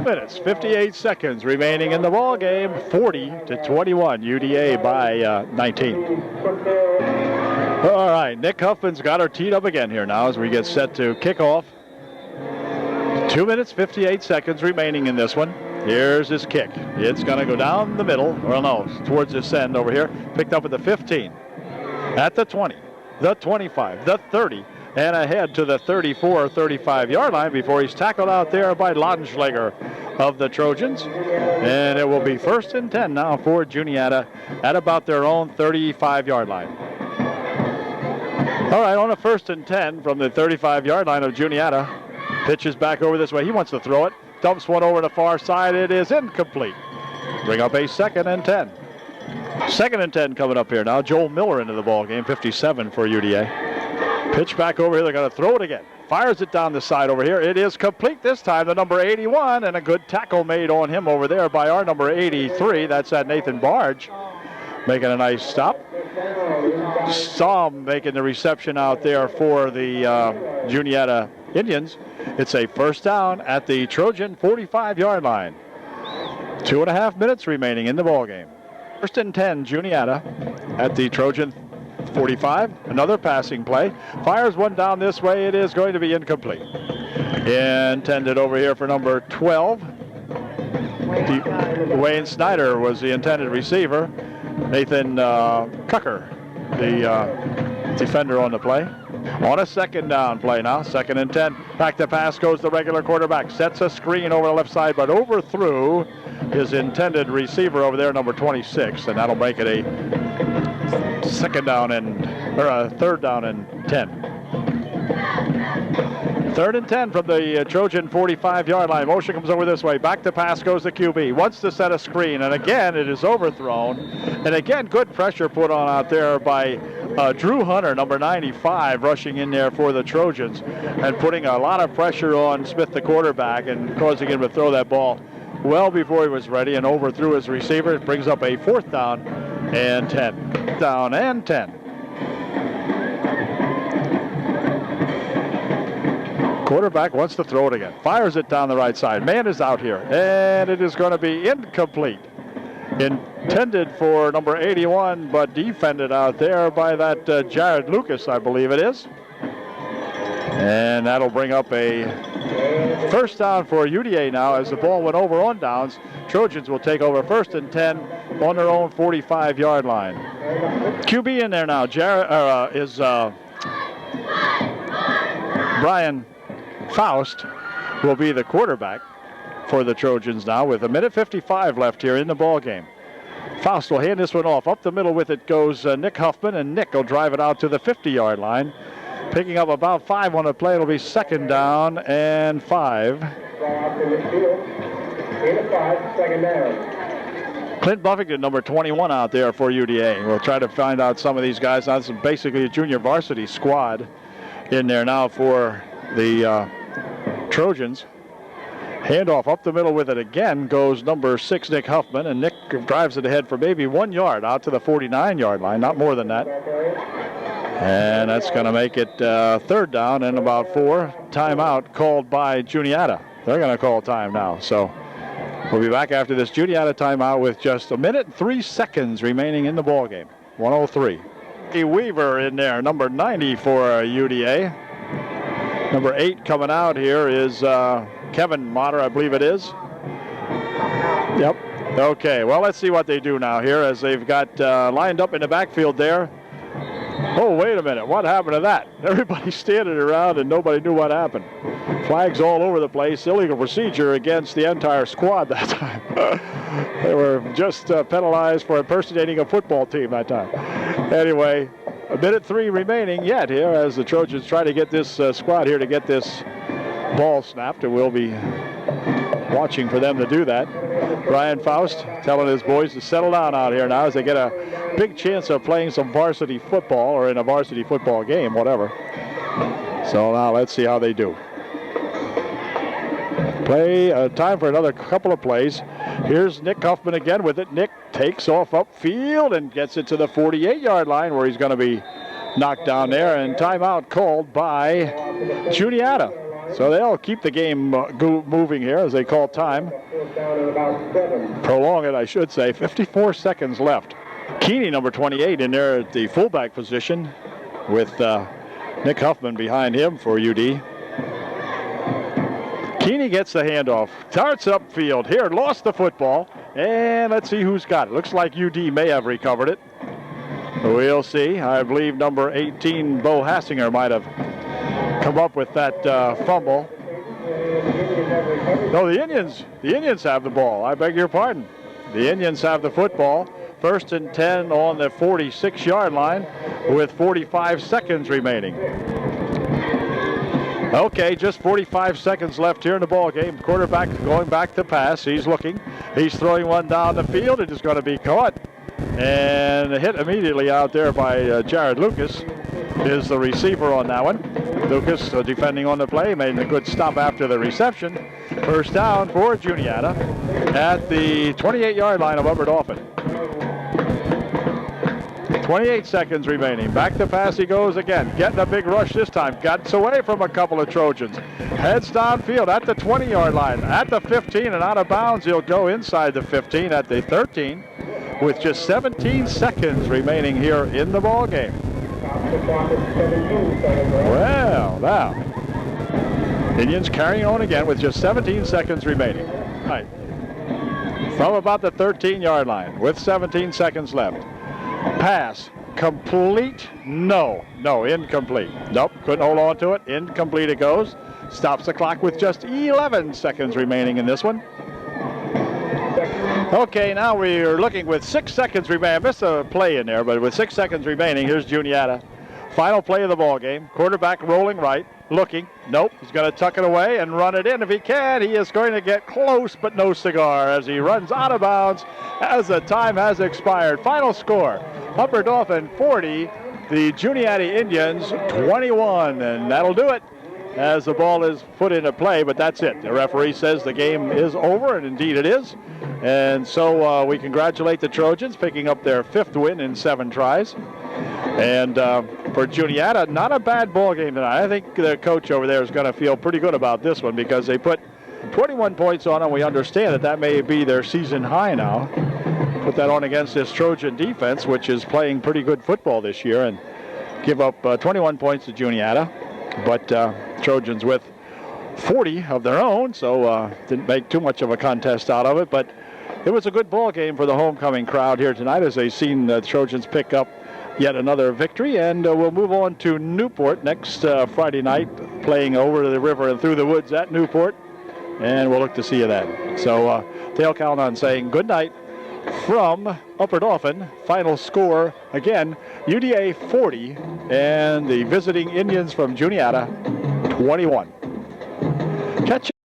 Minutes, 58 seconds remaining in the ball game. 40-21, UDA by 19. All right, Nick Huffman's got her teed up again here now as we get set to kick off. 2 minutes, 58 seconds remaining in this one. Here's his kick. It's going to go down the middle, or no, towards this end over here. Picked up at the 15, at the 20, the 25, the 30, and ahead to the 34 or 35-yard line before he's tackled out there by Laudenschlager of the Trojans. And it will be 1st and 10 now for Juniata at about their own 35-yard line. All right, on a 1st and 10 from the 35-yard line of Juniata. Pitches back over this way. He wants to throw it. Dumps one over the far side. It is incomplete. Bring up a 2nd and 10. 2nd and 10 coming up here now. Joel Miller into the ball game, 57 for UDA. Pitch back over here. They're going to throw it again. Fires it down the side over here. It is complete this time. The number 81, and a good tackle made on him over there by our number 83. That's that Nathan Barge. Making a nice stop. Saum making the reception out there for the Juniata Indians. It's a 1st down at the Trojan 45-yard line. 2.5 minutes remaining in the ball game. 1st and 10, Juniata at the Trojan 45. Another passing play. Fires one down this way. It is going to be incomplete. Intended over here for number 12. Wayne Snyder was the intended receiver. Nathan Cucker, the defender on the play. On a 2nd down play now, 2nd and 10. Back to pass goes the regular quarterback. Sets a screen over the left side, but overthrew his intended receiver over there, number 26, and that'll make it a 3rd down and 10. 3rd and 10 from the Trojan 45-yard line. Motion comes over this way. Back to pass goes the QB. Wants to set a screen, and again it is overthrown. And again, good pressure put on out there by Drew Hunter, number 95, rushing in there for the Trojans and putting a lot of pressure on Smith, the quarterback, and causing him to throw that ball well before he was ready and overthrew his receiver. It brings up a 4th down and 10. Down and 10. Quarterback wants to throw it again. Fires it down the right side. Man is out here, and it is going to be incomplete. Intended for number 81, but defended out there by that Jared Lucas, I believe it is. And that'll bring up a 1st down for UDA now as the ball went over on downs. Trojans will take over 1st and 10 on their own 45-yard line. QB in there now. Brian Faust will be the quarterback for the Trojans now with 1:55 left here in the ball game. Faust will hand this one off. Up the middle with it goes Nick Huffman, and Nick will drive it out to the 50-yard line. Picking up about 5 on the play. It'll be 2nd down and 5. Clint Buffington, number 21 out there for UDA. We'll try to find out some of these guys. That's basically a junior varsity squad in there now for the Trojans. Handoff up the middle with it again goes number 6, Nick Huffman, and Nick drives it ahead for maybe 1 yard out to the 49-yard line, not more than that. And that's going to make it third down and about 4. Timeout called by Juniata. They're going to call time now. So we'll be back after this Juniata timeout with just 1 minute and 3 seconds remaining in the ball game. 1:03. Weaver in there, number 90 for UDA. Number 8 coming out here is Kevin Motter, I believe it is. Yep. Okay, well, let's see what they do now here as they've got lined up in the backfield there. Oh, wait a minute. What happened to that? Everybody's standing around and nobody knew what happened. Flags all over the place. Illegal procedure against the entire squad that time. They were just penalized for impersonating a football team that time. Anyway, 1 minute 3 remaining yet here as the Trojans try to get this squad here to get this ball snapped, and we'll be watching for them to do that. Brian Faust telling his boys to settle down out here now as they get a big chance of playing some varsity football or in a varsity football game, whatever. So now let's see how they do. Time for another couple of plays. Here's Nick Huffman again with it. Nick takes off upfield and gets it to the 48-yard line where he's going to be knocked down there, and timeout called by Juniata. So they'll keep the game moving here as they call time. Prolong it, I should say. 54 seconds left. Keeney, number 28, in there at the fullback position with Nick Huffman behind him for UD. Keeney gets the handoff, darts upfield here, lost the football, and let's see who's got it. Looks like UD may have recovered it. We'll see. I believe number 18, Bo Hassinger, might have come up with that fumble. No, the Indians have the ball. I beg your pardon. The Indians have the football. 1st and 10 on the 46-yard line with 45 seconds remaining. Okay, just 45 seconds left here in the ball game. Quarterback going back to pass. He's looking. He's throwing one down the field. It is going to be caught. And hit immediately out there by Jared Lucas is the receiver on that one. Lucas defending on the play, made a good stop after the reception. First down for Juniata at the 28-yard line of Upper Dauphin. 28 seconds remaining. Back to pass he goes again. Getting a big rush this time. Gets away from a couple of Trojans. Heads downfield at the 20-yard line. At the 15 and out of bounds. He'll go inside the 15 at the 13 with just 17 seconds remaining here in the ball game. Well, now, Indians carrying on again with just 17 seconds remaining. Right. From about the 13-yard line with 17 seconds left. Pass, complete, no, incomplete. Nope, couldn't hold on to it, incomplete it goes. Stops the clock with just 11 seconds remaining in this one. Okay, now we're looking with 6 seconds remaining. I missed a play in there, but with 6 seconds remaining, here's Juniata. Final play of the ball game. Quarterback rolling right, looking. Nope, he's going to tuck it away and run it in. If he can, he is going to get close, but no cigar as he runs out of bounds as the time has expired. Final score, Upper Dauphin 40, the Juniata Indians 21, and that'll do it as the ball is put into play, but that's it. The referee says the game is over, and indeed it is. And so we congratulate the Trojans picking up their 5th win in 7 tries. And for Juniata, not a bad ball game tonight. I think the coach over there is going to feel pretty good about this one because they put 21 points on them. We understand that may be their season high now. Put that on against this Trojan defense, which is playing pretty good football this year, and give up 21 points to Juniata. But Trojans with 40 of their own, so didn't make too much of a contest out of it. But it was a good ball game for the homecoming crowd here tonight as they've seen the Trojans pick up yet another victory. And we'll move on to Newport next Friday night, playing over the river and through the woods at Newport. And we'll look to see you then. So Dale Calnon saying good night from Upper Dauphin. Final score, again, UDA 40 and the visiting Indians from Juniata 21. Catch